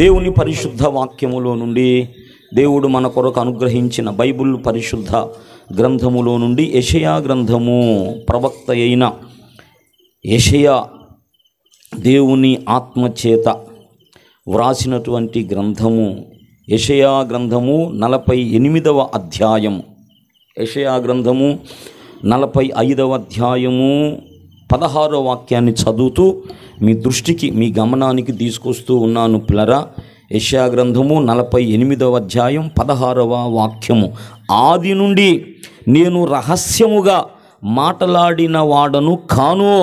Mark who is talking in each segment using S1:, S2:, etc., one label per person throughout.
S1: దేవుని పరిశుద్ధ వాక్యములో నుండి దేవుడు మన కొరకు అనుగ్రహించిన బైబిల్ పరిశుద్ధ గ్రంథములో నుండి యెషయా గ్రంథము, ప్రవక్త అయిన యెషయా దేవుని ఆత్మచేత వ్రాసినటువంటి గ్రంథము. యెషయా గ్రంథము 48వ అధ్యాయము. యెషయా గ్రంథము 45వ అధ్యాయము 16వ వాక్యాన్ని చదువుతూ మీ దృష్టికి, మీ గమనానికి తీసుకొస్తూ ఉన్నాను పిల్లరా. యెషయా గ్రంథము 48వ అధ్యాయం 16వ వాక్యము. ఆది నుండి నేను రహస్యముగా మాటలాడిన వాడను కాను,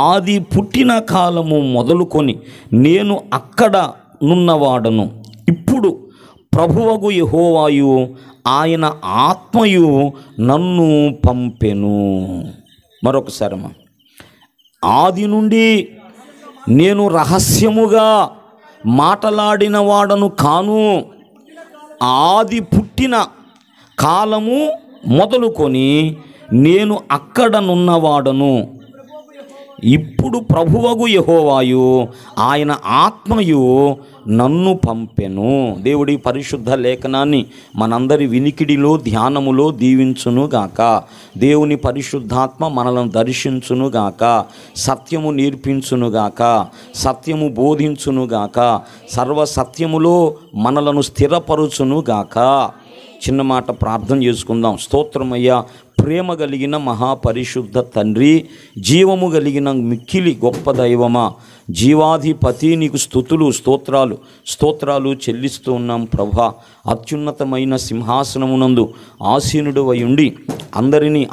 S1: ఆది పుట్టిన కాలము మొదలుకొని నేను అక్కడ నున్నవాడను. ఇప్పుడు ప్రభువగు యెహోవాయు ఆయన ఆత్మయు నన్ను పంపెను. మరొకసారి ఆది నుండి నేను రహస్యముగా మాటలాడిన వాడను కాను, ఆది పుట్టిన కాలము మొదలుకొని నేను అక్కడ నున్నవాడను. ఇప్పుడు ప్రభువగు యెహోవాయు ఆయన ఆత్మయు నన్ను పంపెను. దేవుడి పరిశుద్ధ లేఖనాన్ని మనందరి వినికిడిలో, ధ్యానములో దీవించునుగాక. దేవుని పరిశుద్ధాత్మ మనలను దర్శించునుగాక, సత్యము నేర్పించునుగాక, సత్యము బోధించునుగాక, సర్వసత్యములో మనలను స్థిరపరుచునుగాక. చిన్న మాట ప్రార్థన చేసుకుందాం. స్తోత్రమయ్యా, ప్రేమ కలిగిన మహాపరిశుద్ధ తండ్రి, జీవము కలిగిన మిక్కిలి గొప్ప దైవమా, జీవాధిపతి, నీకు స్తుతులు స్తోత్రాలు చెల్లిస్తూ ఉన్నాం ప్రభా. అత్యున్నతమైన సింహాసనమునందు ఆసీనుడు అయి ఉండి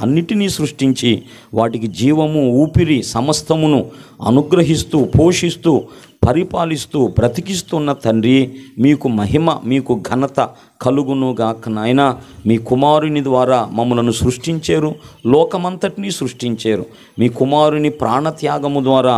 S1: అన్నిటినీ సృష్టించి వాటికి జీవము, ఊపిరి సమస్తమును అనుగ్రహిస్తూ, పోషిస్తూ, పరిపాలిస్తూ, బ్రతికిస్తున్న తండ్రి, మీకు మహిమ, మీకు ఘనత కలుగునుగాక. నాయన, మీ కుమారుని ద్వారా మమ్మలను సృష్టించారు, లోకమంతటినీ సృష్టించారు. మీ కుమారుని ప్రాణత్యాగము ద్వారా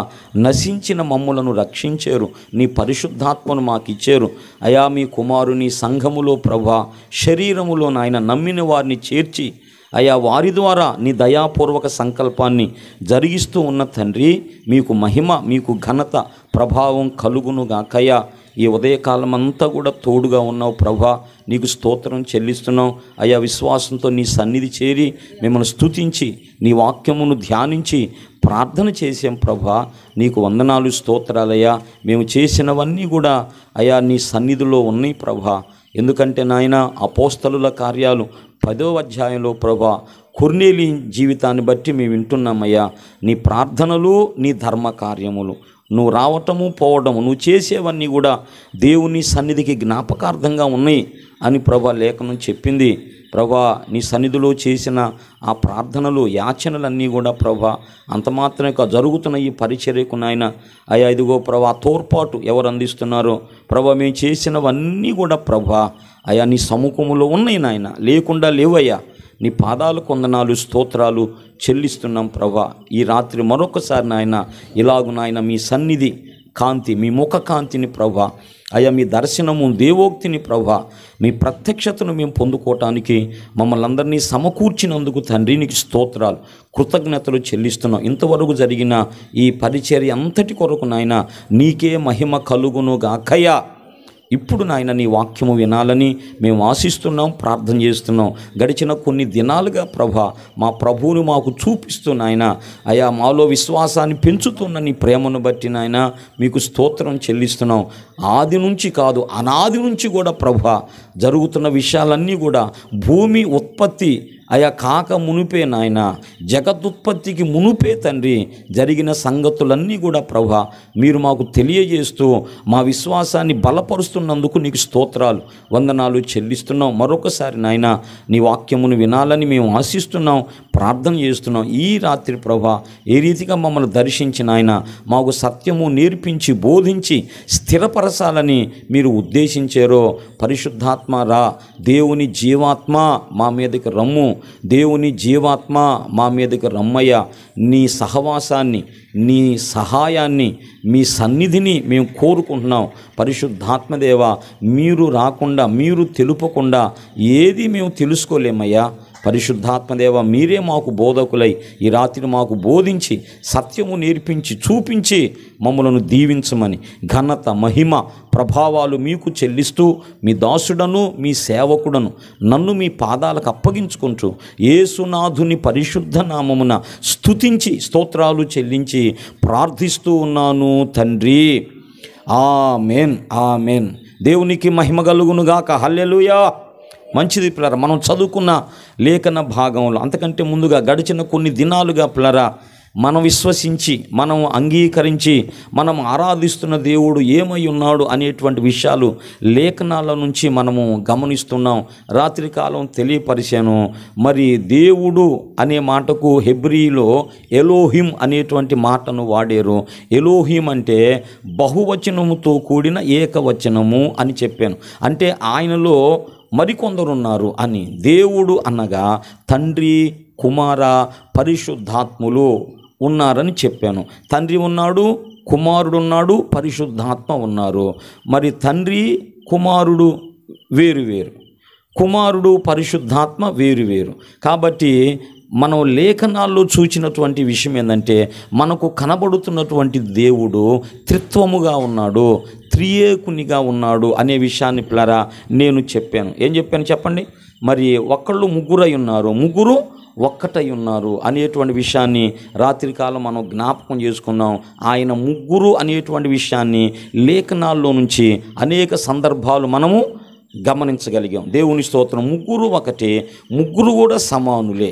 S1: నశించిన మమ్మలను రక్షించారు. నీ పరిశుద్ధాత్మను మాకిచ్చారు. అయా, మీ కుమారుని సంఘములో ప్రభా, శరీరములో నాయన నమ్మిన వారిని చేర్చి అయా వారి ద్వారా నీ దయాపూర్వక సంకల్పాన్ని జరిగిస్తూ ఉన్న తండ్రి, మీకు మహిమ, మీకు ఘనత, ప్రభావం కలుగునుగాకయ్యా. ఈ ఉదయకాలం అంతా కూడా తోడుగా ఉన్నావు ప్రభా, నీకు స్తోత్రం చెల్లిస్తున్నాం. అయా, విశ్వాసంతో నీ సన్నిధి చేరి మిమ్మల్ని స్తుతించి నీ వాక్యమును ధ్యానించి ప్రార్థన చేసాం ప్రభా. నీకు వందనాలు, స్తోత్రాలయ్యా. మేము చేసినవన్నీ కూడా అయా నీ సన్నిధిలో ఉన్నాయి ప్రభా. ఎందుకంటే నాయన, అపోస్తలుల కార్యాలు 10వ అధ్యాయంలో ప్రభా, కొర్నేలి జీవితాన్ని బట్టి మేము వింటున్నామయ్యా. నీ ప్రార్థనలు, నీ ధర్మ కార్యములు, నువ్వు రావటము పోవడము, నువ్వు చేసేవన్నీ కూడా దేవుని సన్నిధికి జ్ఞాపకార్థంగా ఉన్నాయి అని ప్రభా లేఖనం చెప్పింది. ప్రభా, నీ సన్నిధిలో చేసిన ఆ ప్రార్థనలు, యాచనలన్నీ కూడా ప్రభా అంత మాత్రమే జరుగుతున్న ఈ పరిచర్యకు నాయన అయ్యా, ఇదిగో ప్రభా తోడ్పాటు ఎవరు అందిస్తున్నారో ప్రభా, మేము చేసినవన్నీ కూడా ప్రభా అయ్యా నీ సముఖములో ఉన్నాయి నాయన, లేకుండా లేవయ్యా. నీ పాదాలకు వందనాలు, స్తోత్రాలు చెల్లిస్తున్నాం ప్రభా. ఈ రాత్రి మరొకసారి నాయన ఇలాగు నాయన మీ సన్నిధి కాంతి, మీ ముఖ కాంతిని ప్రభా, అయ్యా మీ దర్శనము, దేవోక్తిని ప్రభా, మీ ప్రత్యక్షతను మేము పొందుకోవటానికి మమ్మల్ని అందరినీ సమకూర్చినందుకు తండ్రి నీకు స్తోత్రాలు, కృతజ్ఞతలు చెల్లిస్తున్నాం. ఇంతవరకు జరిగిన ఈ పరిచర్య అంతటి కొరకు నాయన నీకే మహిమ కలుగునుగాకయ్యా. ఇప్పుడు నాయన నీ వాక్యము వినాలని మేము ఆశిస్తున్నాం, ప్రార్థన చేస్తున్నాం. గడిచిన కొన్ని దినాలుగా ప్రభా మా ప్రభువుని మాకు చూపిస్తూ నాయన అయా మాలో విశ్వాసాన్ని పెంచుతున్న నీ ప్రేమను బట్టి నాయన మీకు స్తోత్రం చెల్లిస్తున్నాం. ఆది నుంచి కాదు, అనాది నుంచి కూడా ప్రభా జరుగుతున్న విషయాలన్నీ కూడా భూమి ఉత్పత్తి అయా కాక మునిపే నాయన, జగదుత్పత్తికి మునుపే తండ్రి జరిగిన సంగతులన్నీ కూడా ప్రభా మీరు మాకు తెలియజేస్తూ మా విశ్వాసాన్ని బలపరుస్తున్నందుకు నీకు స్తోత్రాలు, వందనాలు చెల్లిస్తున్నాం. మరొకసారి నాయన నీ వాక్యమును వినాలని మేము ఆశిస్తున్నాం, ప్రార్థన చేస్తున్నాం. ఈ రాత్రి ప్రభా ఏ రీతిగా మమ్మల్ని దర్శించిన ఆయన మాకు సత్యము నేర్పించి బోధించి స్థిరపరచాలని మీరు ఉద్దేశించారో పరిశుద్ధాత్మ రా, దేవుని జీవాత్మ మా మీదకి రమ్ము, దేవుని జీవాత్మ మా మీదకి రమ్మయ్య. నీ సహవాసాన్ని, నీ సహాయాన్ని, మీ సన్నిధిని మేము కోరుకుంటున్నాం. పరిశుద్ధాత్మదేవ, మీరు రాకుండా, మీరు తెలుపకుండా ఏది మేము తెలుసుకోలేమయ్యా. పరిశుద్ధాత్మదేవ మీరే మాకు బోధకులై ఈ రాత్రి మాకు బోధించి సత్యము నేర్పించి చూపించి మమ్మలను దీవించమని ఘనత మహిమ ప్రభావాలు మీకు చెల్లిస్తూ మీ దాసుడను మీ సేవకుడను నన్ను మీ పాదాలకు అప్పగించుకుంటూ యేసునాథుని పరిశుద్ధ నామమున స్తుతించి స్తోత్రాలు చెల్లించి ప్రార్థిస్తూ ఉన్నాను తండ్రి. ఆమేన్ ఆమేన్. దేవునికి మహిమ కలుగునుగాక. హల్లెలూయా. మంచిది పిల్లరా, మనం చదువుకున్న లేఖన భాగంలో అంతకంటే ముందుగా గడిచిన కొన్ని దినాలుగా పిల్లరా మనం విశ్వసించి మనం అంగీకరించి మనం ఆరాధిస్తున్న దేవుడు ఏమై ఉన్నాడు అనేటువంటి విషయాలు లేఖనాల నుంచి మనము గమనిస్తున్నాం. రాత్రికాలం తెలియపరిచాను. మరి దేవుడు అనే మాటకు హెబ్రీలో ఎలోహిం అనేటువంటి మాటను వాడారు. ఎలోహిం అంటే బహువచనముతో కూడిన ఏకవచనము అని చెప్పాను. అంటే ఆయనలో మరికొందరున్నారు అని. దేవుడు అనగా తండ్రి, కుమార, పరిశుద్ధాత్ములు ఉన్నారని చెప్పాను. తండ్రి ఉన్నాడు, కుమారుడు ఉన్నాడు, పరిశుద్ధాత్మ ఉన్నారు. మరి తండ్రి కుమారుడు వేరువేరు, కుమారుడు పరిశుద్ధాత్మ వేరువేరు. కాబట్టి మనం లేఖనాల్లో చూచినటువంటి విషయం ఏంటంటే మనకు కనబడుతున్నటువంటి దేవుడు త్రిత్వముగా ఉన్నాడు, త్రియేకునిగా ఉన్నాడు అనే విషయాన్ని పిల్లరా నేను చెప్పాను. ఏం చెప్పాను చెప్పండి? మరి ఒకళ్ళు ముగ్గురై ఉన్నారు, ముగ్గురు ఒక్కటై ఉన్నారు అనేటువంటి విషయాన్ని రాత్రికాలం మనం జ్ఞాపకం చేసుకున్నాం. ఆయన ముగ్గురు అనేటువంటి విషయాన్ని లేఖనాల్లో నుంచి అనేక సందర్భాలు మనము గమనించగలిగాం. దేవుని స్తోత్రం. ముగ్గురు ఒకటే, ముగ్గురు కూడా సమానులే,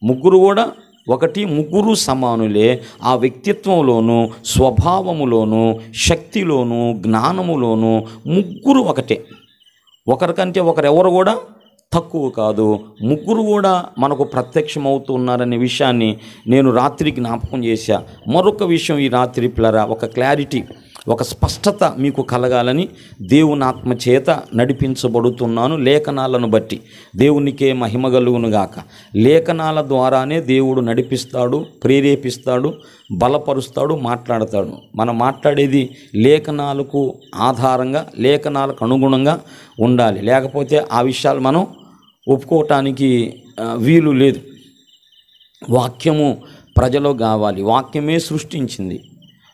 S1: ముగ్గురు కూడా ఒకటి, ముగ్గురు సమానులే. ఆ వ్యక్తిత్వంలోనూ స్వభావములోనూ శక్తిలోనూ జ్ఞానములోనూ ముగ్గురు ఒకటే. ఒకరికంటే ఒకరెవరు కూడా తక్కువ కాదు. ముగ్గురు కూడా మనకు ప్రత్యక్షమవుతున్నారనే విషయాన్ని నేను రాత్రి జ్ఞాపకం చేశా. మరొక విషయం ఈ రాత్రి పిల్లరా, ఒక క్లారిటీ, ఒక స్పష్టత మీకు కలగాలని దేవుని ఆత్మ చేత నడిపించబడుతున్నాను లేఖనాలను బట్టి. దేవునికే మహిమ కలుగునుగాక. లేఖనాల ద్వారానే దేవుడు నడిపిస్తాడు, ప్రేరేపిస్తాడు, బలపరుస్తాడు, మాట్లాడతాడు. మనం మాట్లాడేది లేఖనాలకు ఆధారంగా, లేఖనాలకు అనుగుణంగా ఉండాలి. లేకపోతే ఆ విషయాలు మనం ఒప్పుకోవటానికి వీలు లేదు. వాక్యము ప్రజలో కావాలి. వాక్యమే సృష్టించింది,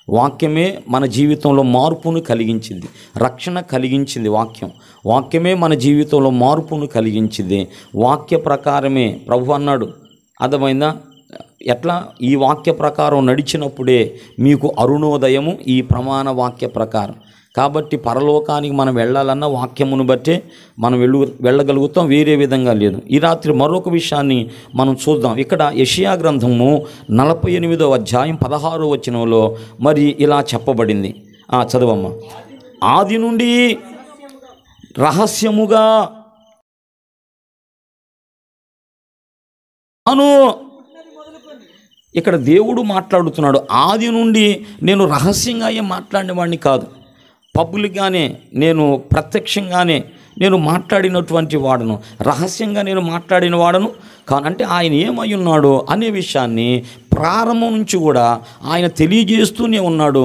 S1: వాక్యమే మన జీవితంలో మార్పును కలిగించింది, రక్షణ కలిగించింది. వాక్యమే మన జీవితంలో మార్పును కలిగించింది. వాక్య ప్రకారమే ప్రభు అన్నాడు. అర్థమైందా? ఎట్లా? ఈ వాక్య ప్రకారం నడిచినప్పుడే మీకు అరుణోదయము, ఈ ప్రమాణ వాక్య ప్రకారం. కాబట్టి పరలోకానికి మనం వెళ్ళాలన్న వాక్యమును బట్టే మనం వెళ్ళగలుగుతాం, వేరే విధంగా లేదు. ఈ రాత్రి మరొక విషయాన్ని మనం చూద్దాం. ఇక్కడ యెషయా గ్రంథము 48వ అధ్యాయం 16వ వచనంలో మరి ఇలా చెప్పబడింది. చదవమ్మ. ఆది నుండి రహస్యముగా అను. ఇక్కడ దేవుడు మాట్లాడుతున్నాడు. ఆది నుండి నేను రహస్యంగా ఏం మాట్లాడిన వాడిని కాదు, పబ్లిక్గానే నేను ప్రత్యక్షంగానే నేను మాట్లాడినటువంటి వాడను, రహస్యంగా నేను మాట్లాడిన వాడను కానంటే ఆయన ఏమై ఉన్నాడు అనే విషయాన్ని ప్రారంభం నుంచి కూడా ఆయన తెలియజేస్తూనే ఉన్నాడు.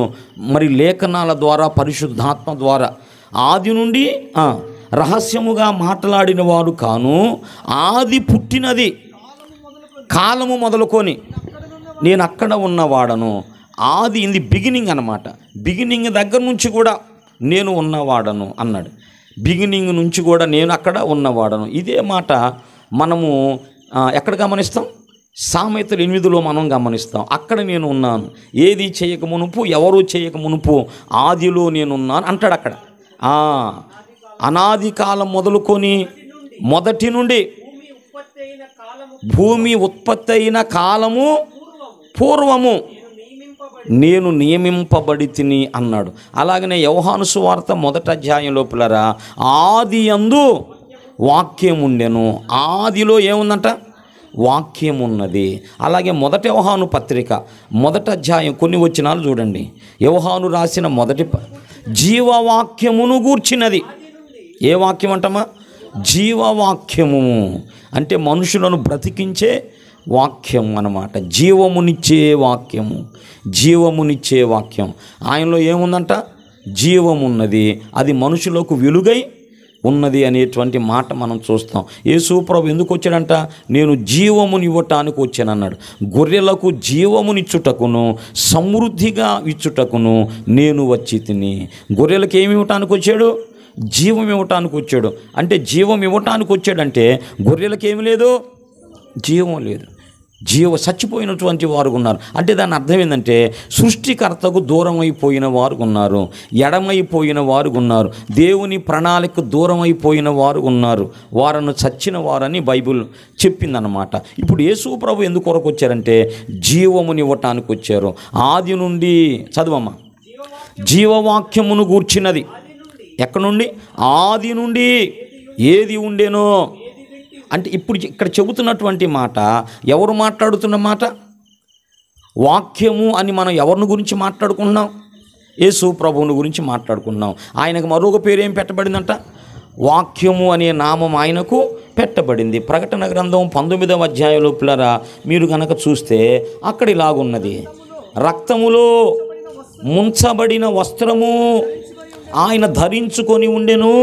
S1: మరి లేఖనాల ద్వారా, పరిశుద్ధాత్మ ద్వారా ఆది నుండి రహస్యముగా మాట్లాడిన వాడు కాను, ఆది పుట్టినది కాలము మొదలుకొని నేను అక్కడ ఉన్నవాడను. ఆది ఇన్ ది బిగినింగ్ అన్నమాట. బిగినింగ్ దగ్గర నుంచి కూడా నేను ఉన్నవాడను అన్నాడు. బిగినింగ్ నుంచి కూడా నేను అక్కడ ఉన్నవాడను. ఇదే మాట మనము ఎక్కడ గమనిస్తాం? సామెతలు 8లో మనం గమనిస్తాం. అక్కడ నేను ఉన్నాను, ఏది చేయక మునుపు, ఎవరు చేయక మునుపు ఆదిలో నేనున్నాను అంటాడు. అక్కడ అనాది కాలం మొదలుకొని, మొదటి నుండి భూమి ఉత్పత్తి అయిన కాలము పూర్వము నేను నియమింపబడి తిని అన్నాడు. అలాగనే యోహాను సువార్త 1వ అధ్యాయంలో పిల్లరా, ఆది యందు వాక్యం ఉండెను. ఆదిలో ఏముందంట? వాక్యం ఉన్నది. అలాగే 1 యోహాను పత్రిక 1వ అధ్యాయం కొన్ని వచనాలు చూడండి. యోహాను రాసిన మొదటి జీవవాక్యమును గూర్చినది. ఏ వాక్యం అంటమా? జీవవాక్యము అంటే మనుషులను బ్రతికించే వాక్యం అన్నమాట. జీవమునిచ్చే వాక్యము, జీవమునిచ్చే వాక్యం. ఆయనలో ఏముందంట? జీవమున్నది. అది మనుషులకు వెలుగై ఉన్నది అనేటువంటి మాట మనం చూస్తాం. యేసు ప్రభు ఎందుకు వచ్చాడంట? నేను జీవమునివ్వటానికి వచ్చానన్నాడు. గొర్రెలకు జీవమునిచ్చుటకును సమృద్ధిగా ఇచ్చుటకును నేను వచ్చి తిని. గొర్రెలకు ఏమి ఇవ్వటానికి వచ్చాడు? జీవం ఇవ్వటానికి వచ్చాడు. అంటే జీవం ఇవ్వటానికి వచ్చాడంటే గొర్రెలకు ఏమి లేదు? జీవం లేదు. చచ్చిపోయినటువంటి వారు ఉన్నారు. అంటే దాని అర్థం ఏంటంటే సృష్టికర్తకు దూరం అయిపోయిన వారు ఉన్నారు, ఎడమైపోయిన వారు ఉన్నారు, దేవుని ప్రణాళికకు దూరం అయిపోయిన వారు ఉన్నారు. వారನ್ನು చచ్చిన వారని బైబిల్ చెప్పిందన్నమాట. ఇప్పుడు యేసు ప్రభు ఎందుకు కొరకు వచ్చారంటే జీవమునివ్వటానికి వచ్చారు. ఆది నుండి చదువమ్మా. జీవవాక్యమును గూర్చినది ఎక్కడి నుండి? ఆది నుండి ఏది ఉండేనో. అంటే ఇప్పుడు ఇక్కడ చెబుతున్నటువంటి మాట ఎవరు మాట్లాడుతున్న మాట? వాక్యము అని మనం ఎవరిని గురించి మాట్లాడుకుంటున్నాం? యేసు ప్రభువుని గురించి మాట్లాడుకుంటున్నాం. ఆయనకు మరొక పేరు ఏం పెట్టబడిందంట? వాక్యము అనే నామం ఆయనకు పెట్టబడింది. ప్రకటన గ్రంథం 19వ అధ్యాయంలో పిల్లరా మీరు కనుక చూస్తే అక్కడ ఇలాగున్నది, రక్తములో ముంచబడిన వస్త్రము ఆయన ధరించుకొని ఉండెను,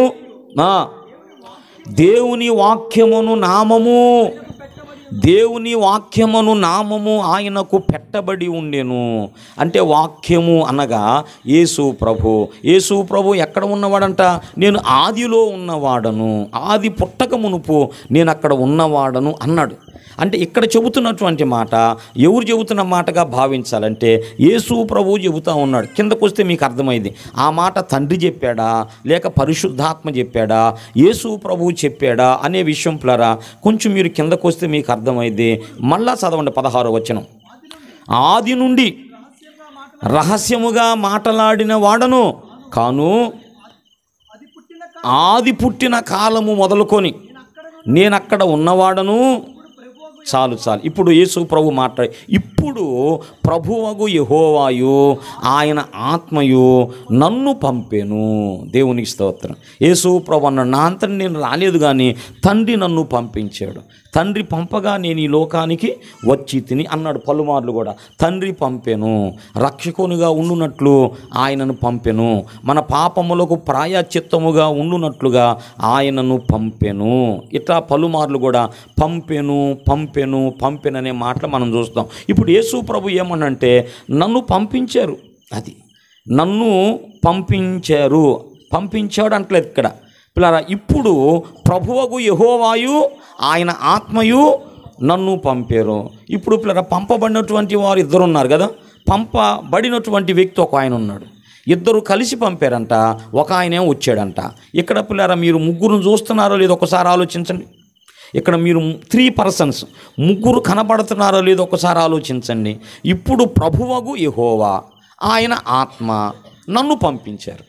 S1: దేవుని వాక్యమును నామము ఆయనకు పెట్టబడి ఉండెను. అంటే వాక్యము అనగా యేసు ప్రభు ఎక్కడ ఉన్నవాడంట? నేను ఆదిలో ఉన్నవాడను, ఆది పుట్టక మునుపు నేను అక్కడ ఉన్నవాడను అన్నాడు. అంటే ఇక్కడ చెబుతున్నటువంటి మాట ఎవరు చెబుతున్న మాటగా భావించాలంటే యేసు ప్రభువు చెబుతూ ఉన్నాడు. కిందకు వస్తే మీకు అర్థమైంది. ఆ మాట తండ్రి చెప్పాడా లేక పరిశుద్ధాత్మ చెప్పాడా, యేసు ప్రభువు చెప్పాడా అనే విషయం ప్లరా కొంచెం మీరు కిందకు వస్తే మీకు అర్థమైంది. మళ్ళా చదవండి 16వ వచనం. ఆది నుండి రహస్యముగా మాట్లాడిన వాడను కాను, ఆది పుట్టిన కాలము మొదలుకొని నేనక్కడ ఉన్నవాడను. చాలు. ఇప్పుడు యేసు ప్రభు మాట్లాడి, ఇప్పుడు ప్రభువగు యెహోవాయు ఆయన ఆత్మయు నన్ను పంపెను. దేవునికి స్తోత్రం. యేసు ప్రభు అన్నాడు, నా అంతటి నేను రాలేదు కానీ తండ్రి నన్ను పంపించాడు. తండ్రి పంపగా నేను ఈ లోకానికి వచ్చి తిని అన్నాడు పలుమార్లు కూడా. తండ్రి పంపెను, రక్షకునిగా ఉండునట్లు ఆయనను పంపెను, మన పాపములకు ప్రాయశ్చిత్తముగా ఉండునట్లుగా ఆయనను పంపెను. ఇట్లా పలుమార్లు కూడా పంపెననే మాటలు మనం చూస్తాం. ఇప్పుడు యేసు ప్రభు ఏమనంటే నన్ను పంపించారు, అది నన్ను పంపించాడు అంటలేదు ఇక్కడ పిల్లరా. ఇప్పుడు ప్రభువగు యెహోవాయు ఆయన ఆత్మయు నన్ను పంపారు. ఇప్పుడు పిల్లరా పంపబడినటువంటి వారు ఇద్దరు ఉన్నారు కదా. పంపబడినటువంటి వ్యక్తి ఒక ఆయన ఉన్నాడు, ఇద్దరు కలిసి పంపారంట. ఒక ఆయనే వచ్చాడంట. ఇక్కడ పిల్లరా మీరు ముగ్గురు చూస్తున్నారో లేదో ఒకసారి ఆలోచించండి. ఇక్కడ మీరు 3 persons ముగ్గురు కనబడుతున్నారో లేదో ఒకసారి ఆలోచించండి. ఇప్పుడు ప్రభువగు యెహోవా ఆయన ఆత్మ నన్ను పంపించారు.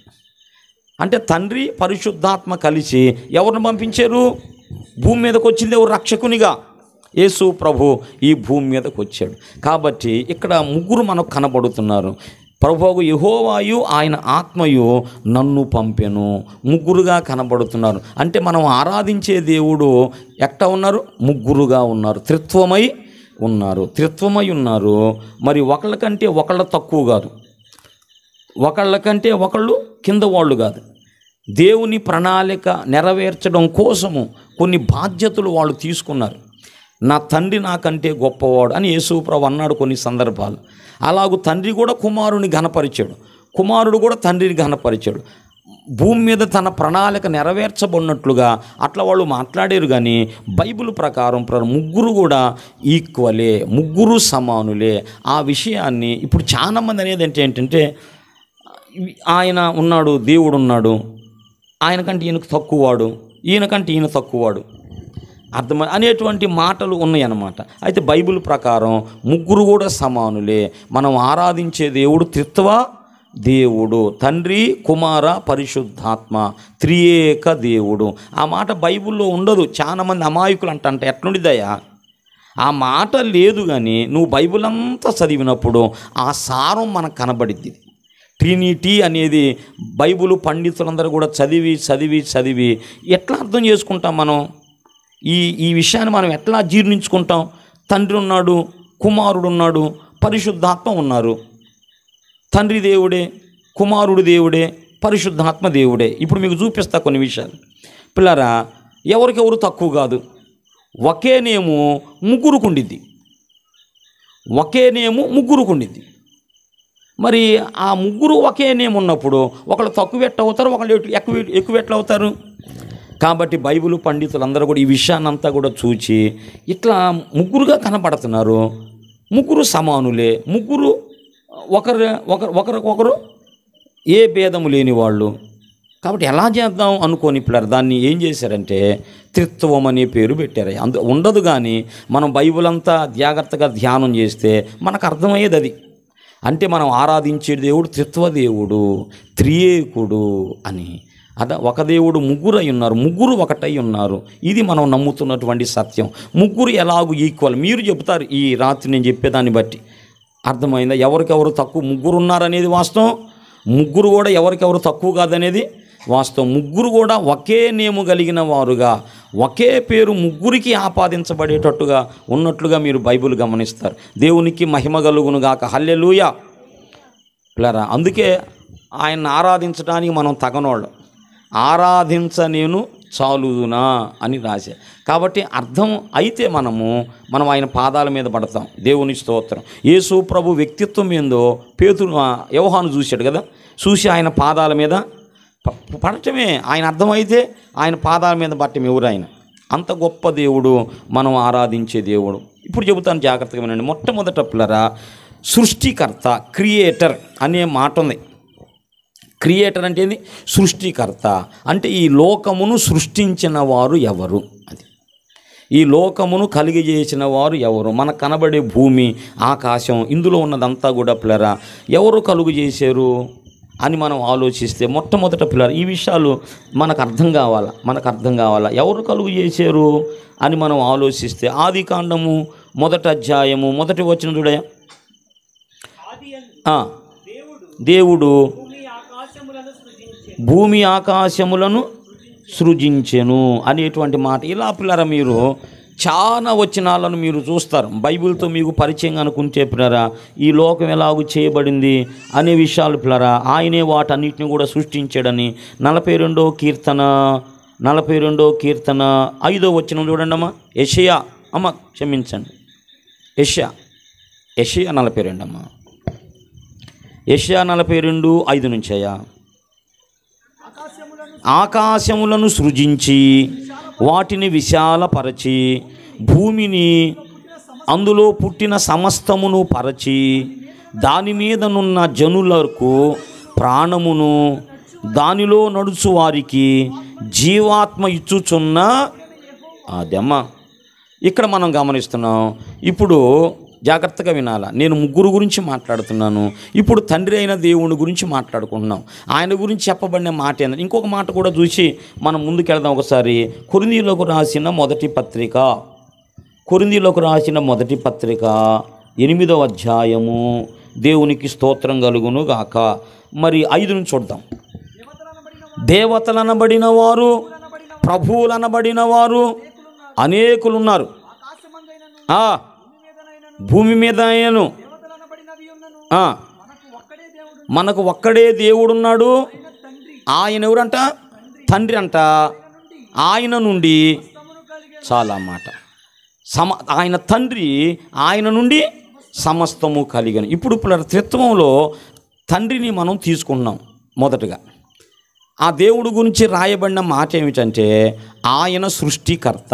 S1: అంటే తండ్రి పరిశుద్ధాత్మ కలిసి ఎవరిని పంపించారు? భూమి మీదకి వచ్చింది ఎవరు? రక్షకునిగా యేసు ప్రభు ఈ భూమి మీదకి వచ్చాడు. కాబట్టి ఇక్కడ ముగ్గురు మనకు కనబడుతున్నారు. ప్రభువు యెహోవాయు ఆయన ఆత్మయు నన్ను పంపెను. ముగ్గురుగా కనబడుతున్నారు. అంటే మనం ఆరాధించే దేవుడు ఎట్లా ఉన్నారు? ముగ్గురుగా ఉన్నారు, త్రిత్వమై ఉన్నారు. మరి ఒకళ్ళకంటే ఒకళ్ళ తక్కువ కాదు, ఒకళ్ళకంటే ఒకళ్ళు కింద వాళ్ళు కాదు. దేవుని ప్రణాళిక నెరవేర్చడం కోసము కొన్ని బాధ్యతలు వాళ్ళు తీసుకున్నారు. నా తండ్రి నాకంటే గొప్పవాడు అని యేసు ప్రభు అన్నాడు కొన్ని సందర్భాలు. అలాగూ తండ్రి కూడా కుమారుని ఘనపరిచాడు, కుమారుడు కూడా తండ్రిని ఘనపరిచాడు. భూమి మీద తన ప్రణాళిక నెరవేర్చబడినట్లుగా అట్లా వాళ్ళు మాట్లాడారు. కానీ బైబిల్ ప్రకారం ముగ్గురు కూడా ఈక్వలే, ముగ్గురు సమానులే. ఆ విషయాన్ని ఇప్పుడు చాలామంది అనేది ఏంటంటే ఆయన ఉన్నాడు, దేవుడు ఉన్నాడు, ఆయనకంటే ఈయనకు తక్కువవాడు, ఈయనకంటే ఈయన తక్కువవాడు అర్థమై అనేటువంటి మాటలు ఉన్నాయన్నమాట. అయితే బైబిల్ ప్రకారం ముగ్గురు కూడా సమానులే. మనం ఆరాధించే దేవుడు త్రిత్వ దేవుడు, తండ్రి కుమార పరిశుద్ధాత్మ, త్రియేక దేవుడు. ఆ మాట బైబిల్లో ఉండదు. చాలామంది అమాయకులు అంటే ఎట్లుండిదయ్యా ఆ మాట లేదు. కానీ నువ్వు బైబిల్ అంతా చదివినప్పుడు ఆ సారం మనకు కనబడిద్ది. ట్రినిటీ అనేది బైబిల్ పండితులందరూ కూడా చదివి ఎట్లా అర్థం చేసుకుంటాం మనం? ఈ విషయాన్ని మనం ఎట్లా జీర్ణించుకుంటాం? తండ్రి ఉన్నాడు, కుమారుడు ఉన్నాడు, పరిశుద్ధాత్మ ఉన్నారు. తండ్రి దేవుడే, కుమారుడు దేవుడే, పరిశుద్ధాత్మ దేవుడే. ఇప్పుడు మీకు చూపిస్తా కొన్ని విషయాలు. పిల్లరా, ఎవరికెవరు తక్కువ కాదు. ఒకే నేము ముగ్గురుకుండిద్ది. ఒకే నేము ముగ్గురుకుండిద్ది. మరి ఆ ముగ్గురు ఒకే నేమ్ ఉన్నప్పుడు ఒకళ్ళు తక్కువ ఎట్లా అవుతారు, ఒకళ్ళు ఎక్కువ ఎట్లా అవుతారు? కాబట్టి బైబిల్ పండితులందరూ కూడా ఈ విషయాన్నంతా కూడా చూచి ఇట్లా ముగ్గురుగా కనపడుతున్నారు. ముగ్గురు సమానులే, ముగ్గురు ఒకరికొకరు ఏ భేదము లేని వాళ్ళు. కాబట్టి ఎలా చేద్దాం అనుకోని పిల్లలు దాన్ని ఏం చేశారంటే త్రిత్వం అనే పేరు పెట్టారు. ఉండదు, కానీ మనం బైబిల్ అంతా జాగ్రత్తగా ధ్యానం చేస్తే మనకు అర్థమయ్యేది అది. అంటే మనం ఆరాధించే దేవుడు త్రిత్వదేవుడు, త్రియేకుడు అని. ఒక దేవుడు ముగ్గురు అయి ఉన్నారు, ముగ్గురు ఒకటై ఉన్నారు. ఇది మనం నమ్ముతున్నటువంటి సత్యం. ముగ్గురు ఎలాగూ ఈక్వల్. మీరు చెబుతారు ఈ రాత్రి నేను చెప్పేదాన్ని బట్టి. అర్థమైందా? ఎవరికెవరు తక్కువ, ముగ్గురు ఉన్నారనేది వాస్తవం. ముగ్గురు కూడా ఎవరికెవరు తక్కువ కాదనేది వాస్తవం. ముగ్గురు కూడా ఒకే నేము కలిగిన వారుగా, ఒకే పేరు ముగ్గురికి ఆపాదించబడేటట్టుగా ఉన్నట్లుగా మీరు బైబిల్ గమనిస్తారు. దేవునికి మహిమ కలుగును గాక. హల్లెలూయా. పిల్లరా, అందుకే ఆయన్ని ఆరాధించడానికి మనం తగనోళ్ళం. ఆరాధించ నేను చాలుదునా అని రాశా. కాబట్టి అర్థం అయితే మనం ఆయన పాదాల మీద పడతాం. దేవుని స్తోత్రం. యేసు ప్రభు వ్యక్తిత్వం ఏందో యోహాను చూశాడు కదా, చూసి ఆయన పాదాల మీద పడటమే. ఆయన అర్థమైతే ఆయన పాదాల మీద పట్టం. ఎవరు ఆయన? అంత గొప్ప దేవుడు, మనం ఆరాధించే దేవుడు. ఇప్పుడు చెబుతాను, జాగ్రత్తగా వినండి. మొట్టమొదట పిల్లరా, సృష్టికర్త, క్రియేటర్ అనే మాట ఉంది. క్రియేటర్ అంటే ఏంది? సృష్టికర్త. అంటే ఈ లోకమును సృష్టించిన వారు ఎవరు? అది ఈ లోకమును కలిగజేసిన వారు ఎవరు? మనకు కనబడే భూమి, ఆకాశం, ఇందులో ఉన్నదంతా కూడా పిల్లరా ఎవరు కలుగు చేశారు అని మనం ఆలోచిస్తే మొట్టమొదట పిల్లలు ఈ విషయాలు మనకు అర్థం కావాలా. ఎవరు కలుగు చేశారు అని మనం ఆలోచిస్తే ఆదికాండము 1వ అధ్యాయము 1వ వచనం చూడయా. దేవుడు భూమి ఆకాశములను సృజించెను అనేటువంటి మాట. ఇలా పిల్లరా మీరు చాలా వచనాలను మీరు చూస్తారు. బైబిల్తో మీకు పరిచయం అనుకుంటే పిల్లరా ఈ లోకం ఎలాగూ చేయబడింది అనే విషయాలు పిల్లరా ఆయనే వాటన్నిటిని కూడా సృష్టించాడని 42వ కీర్తన 5వ వచనం చూడండి అమ్మా. యెషయా అమ్మ క్షమించండి, యెషయా 42 అమ్మా. యెషయా 42:5 నుంచి అయ్యా. ఆకాశములను సృజించి వాటిని విశాలపరచి భూమిని అందులో పుట్టిన సమస్తమును పరచి దాని మీదనున్న జనులకు ప్రాణమును దానిలో నడుచు వారికి జీవాత్మ ఇచ్చుచున్న అదమ్మ. ఇక్కడ మనం గమనిస్తున్నాం. ఇప్పుడు జాగ్రత్తగా వినాలా. నేను ముగ్గురు గురించి మాట్లాడుతున్నాను. ఇప్పుడు తండ్రి అయిన దేవుని గురించి మాట్లాడుకుంటున్నాం. ఆయన గురించి చెప్పబడిన మాట ఏంటంటే ఇంకొక మాట కూడా చూసి మనం ముందుకెళ్దాం. ఒకసారి కొరింథీయులకు రాసిన మొదటి పత్రిక 8వ అధ్యాయము. దేవునికి స్తోత్రం కలుగును గాక. మరి 5 నుంచి చూద్దాం. దేవతలనబడిన వారు, ప్రభువులనబడిన వారు అనేకులున్నారు. భూమి మీద మనకు ఒక్కడే దేవుడున్నాడు. ఆయన ఎవరంట? తండ్రి అంట. ఆయన నుండి చాలా మాట ఆయన తండ్రి, ఆయన నుండి సమస్తము కలిగను. ఇప్పుడు త్రిత్వంలో తండ్రిని మనం తీసుకుంటున్నాం. మొదటగా ఆ దేవుడు గురించి రాయబడిన మాట ఏమిటంటే ఆయన సృష్టికర్త.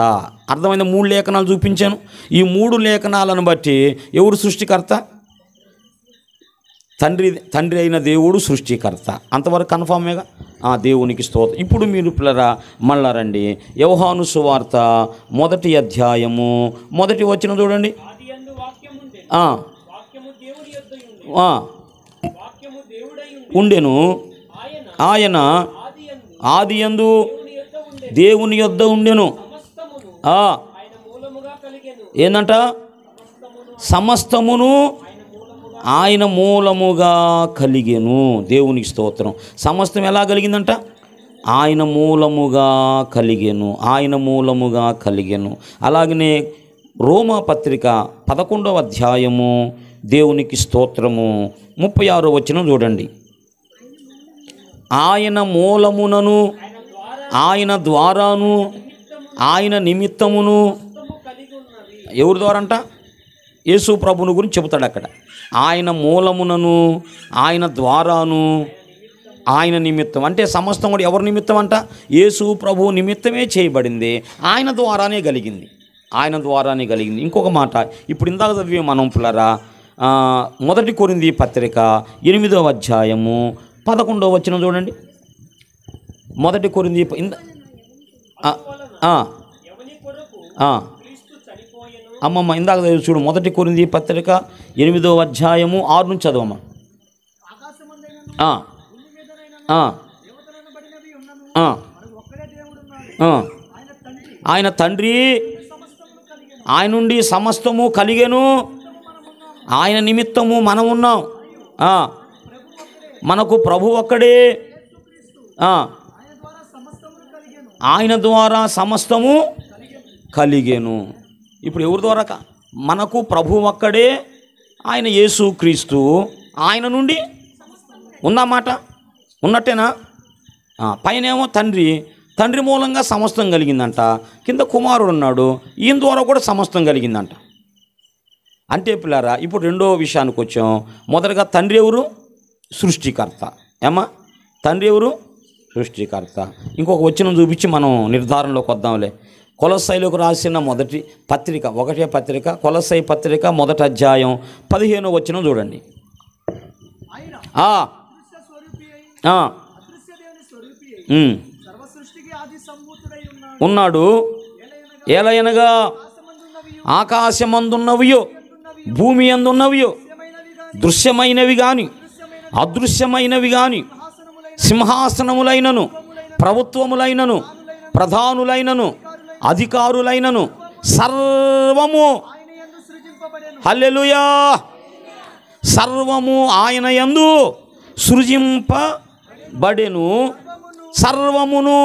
S1: అర్థమైన 3 లేఖనాలు చూపించాను. ఈ 3 లేఖనాలను బట్టి ఎవరు సృష్టికర్త? తండ్రి అయిన దేవుడు సృష్టికర్త. అంతవరకు కన్ఫామేగా. దేవునికి స్తోత్రం. ఇప్పుడు మీరు పిల్లరా మళ్ళా రండి. యోహాను సువార్త 1వ అధ్యాయము 1వ వచనం చూడండి. ఉండెను, ఆయన ఆదియందు దేవుని యొద్ద ఉండెను. ఏందంట? సమస్తమును ఆయన మూలముగా కలిగెను. దేవునికి స్తోత్రం. సమస్తం ఎలా కలిగిందంట? ఆయన మూలముగా కలిగెను. అలాగనే రోమా పత్రిక 11వ అధ్యాయము. దేవునికి స్తోత్రము 36వ వచనం చూడండి. ఆయన మూలమునను ఆయన ద్వారాను ఆయన నిమిత్తమును ఎవరి ద్వారా అంట? యేసు ప్రభుని గురించి చెబుతాడు అక్కడ. ఆయన మూలమునను ఆయన ద్వారాను ఆయన నిమిత్తం అంటే సమస్తం కూడా ఎవరి నిమిత్తం అంట? యేసు ప్రభు నిమిత్తమే చేయబడింది, ఆయన ద్వారానే కలిగింది, ఆయన ద్వారానే కలిగింది. ఇంకొక మాట ఇప్పుడు ఇందాక చదివే మనం పిల్లరా, 1 కొరింథీ పత్రిక 8వ అధ్యాయము 11వ వచనం చూడండి. 1 కొరింథీ అమ్మమ్మ ఇందాక చూడు, 1 కొరింథీ పత్రిక 8వ అధ్యాయము 6 నుంచి చదవమ్మ. ఆయన తండ్రి, ఆయన నుండి సమస్తము కలిగెను, ఆయన నిమిత్తము మనం ఉన్నాం, మనకు ప్రభు ఒక్కడే, ఆయన ద్వారా సమస్తము కలిగెను. ఇప్పుడు ఎవరి ద్వారా? మనకు ప్రభు ఒక్కడే, ఆయన యేసు క్రీస్తు, ఆయన నుండి ఉందన్నమాట. ఉన్నట్టేనా? పైనేమో తండ్రి, తండ్రి మూలంగా సమస్తం కలిగిందంట. కింద కుమారుడు ఉన్నాడు, ఈయన ద్వారా కూడా సమస్తం కలిగిందంట. అంటే పిల్లారా ఇప్పుడు రెండో విషయానికి వచ్చాం. మొదటగా తండ్రి ఎవరు? సృష్టికర్త. ఏమా తండ్రి ఎవరు? సృష్టికర్త. ఇంకొక వచనం చూపించి మనం నిర్ధారణలోకి వద్దాంలే. కొలస్సైలకు రాసిన మొదటి పత్రిక, 1వ పత్రిక, కొలస్సై పత్రిక 1వ అధ్యాయం 15వ వచనం చూడండి. ఉన్నాడు, ఏలయనగా ఆకాశమందున్నవియో భూమి అందున్నవియో దృశ్యమైనవి గాని అదృశ్యమైనవి గాని సింహాసనములైనను ప్రభుత్వములైనను ప్రధానులైనను అధికారులైనను సర్వము, హల్లెలూయా, సర్వము ఆయన యందు సృజింపబడెను, సర్వమును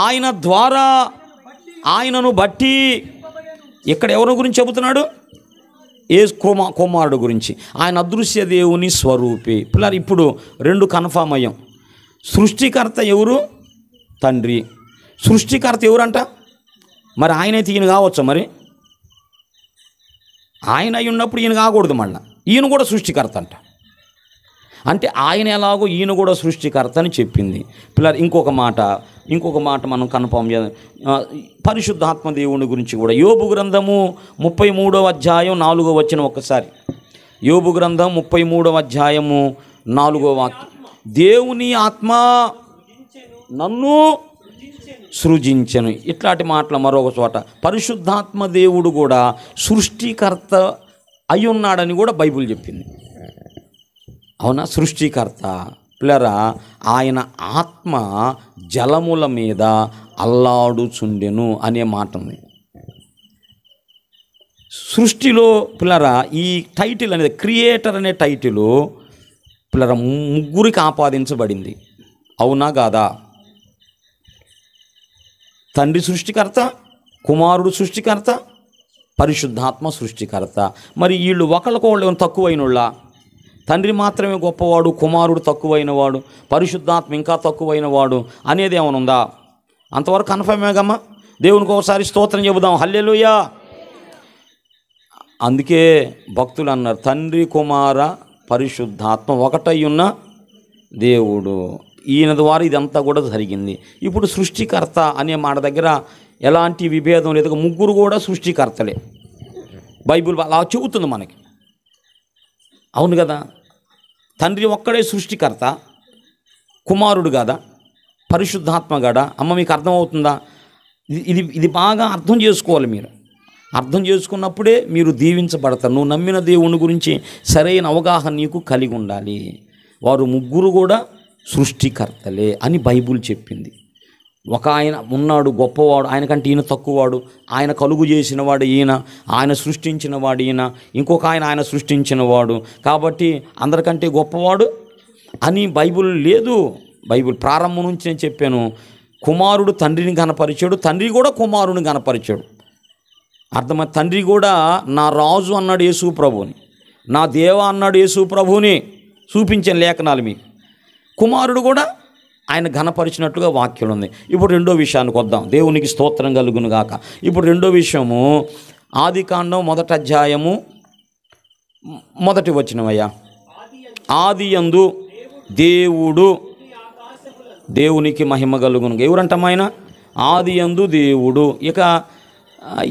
S1: ఆయన ద్వారా ఆయనను బట్టి. ఇక్కడ ఎవరి గురించి చెబుతున్నాడు? కుమారుడు గురించి. ఆయన అదృశ్య దేవుని స్వరూపి. పిల్లలు ఇప్పుడు 2 కన్ఫామ్ అయ్యాం. సృష్టికర్త ఎవరు? తండ్రి. సృష్టికర్త ఎవరంట? మరి ఆయనైతే ఈయన కావచ్చా? మరి ఆయన అయి ఉన్నప్పుడు ఈయన కాకూడదు. మళ్ళీ ఈయన కూడా సృష్టికర్త అంట. అంటే ఆయన ఎలాగో ఈయన కూడా సృష్టికర్త అని చెప్పింది. పిల్లలు ఇంకొక మాట మనం కన్ఫర్మ్ చేద్దాం. పరిశుద్ధాత్మ దేవుని గురించి కూడా యోబు గ్రంథము 33వ అధ్యాయం 4వ వచనం ఒక్కసారి. యోబు గ్రంథం 33వ అధ్యాయము 4వ వాక్యం. దేవుని ఆత్మ నన్ను సృజించెను. ఇట్లాంటి మాటలు మరొక చోట పరిశుద్ధాత్మ దేవుడు కూడా సృష్టికర్త అయి ఉన్నాడని కూడా బైబిల్ చెప్పింది. అవునా? సృష్టికర్త. పిల్లరా ఆయన ఆత్మ జలముల మీద అల్లాడుచుండెను అనే మాట ఉంది సృష్టిలో. పిల్లరా ఈ టైటిల్ అనేది క్రియేటర్ అనే టైటిల్ పిల్లరా ముగ్గురికి ఆపాదించబడింది. అవునా కాదా? తండ్రి సృష్టికర్త, కుమారుడు సృష్టికర్త, పరిశుద్ధాత్మ సృష్టికర్త. మరి వీళ్ళు ఒకళ్ళకొకళ్ళు తక్కువైనోళ్ళ? తండ్రి మాత్రమే గొప్పవాడు, కుమారుడు తక్కువైనవాడు, పరిశుద్ధాత్మ ఇంకా తక్కువైనవాడు అనేది ఏమైనా ఉందా? అంతవరకు కన్ఫర్మేగమ్మా. దేవునికి ఒకసారి స్తోత్రం చెబుదాం, హల్లెలూయా. అందుకే భక్తులు అన్నారు, తండ్రి కుమార పరిశుద్ధాత్మ ఒకటై ఉన్న దేవుడు. ఈయన ద్వారా ఇదంతా కూడా జరిగింది. ఇప్పుడు సృష్టికర్త అనే మాట దగ్గర ఎలాంటి విభేదం లేదు. ముగ్గురు కూడా సృష్టికర్తలే. బైబిల్ అలా చెబుతుంది మనకి. అవును కదా? తండ్రి ఒక్కడే సృష్టికర్త, కుమారుడు కాదా, పరిశుద్ధాత్మ కాదా? అమ్మ మీకు అర్థమవుతుందా? ఇది బాగా అర్థం చేసుకోవాలి. మీరు అర్థం చేసుకున్నప్పుడే మీరు దీవించబడతారు. నువ్వు నమ్మిన దేవుని గురించి సరైన అవగాహన నీకు కలిగి ఉండాలి. వారు ముగ్గురు కూడా సృష్టికర్తలే అని బైబిల్ చెప్పింది. ఒక ఆయన ఉన్నాడు గొప్పవాడు, ఆయనకంటే ఈయన తక్కువవాడు, ఆయన కలుగు చేసినవాడు ఈయన, ఆయన సృష్టించినవాడు ఈయన, ఇంకొక ఆయన సృష్టించినవాడు, కాబట్టి అందరికంటే గొప్పవాడు అని బైబిల్ లేదు. బైబిల్ ప్రారంభం నుంచి నేను చెప్పాను, కుమారుడు తండ్రిని కనపరిచాడు, తండ్రి కూడా కుమారుని కనపరిచాడు. అర్థమై తండ్రి కూడా నా రాజు అన్నాడు యేసు ప్రభుని, నా దేవ అన్నాడు యేసు ప్రభుని చూపించిన లేఖనాలు మీకు. కుమారుడు కూడా ఆయన ఘనపరిచినట్లుగా వాక్యం ఉంది. ఇప్పుడు రెండో విషయానికి వద్దాం. దేవునికి స్తోత్రం కలుగును గాక. ఇప్పుడు రెండో విషయము ఆదికాండం 1వ అధ్యాయము 1వ వచనమయ్యా. ఆదియందు దేవుడు, దేవునికి మహిమ కలుగును. ఎవరంటాం ఆయన? ఆదియందు దేవుడు. ఇక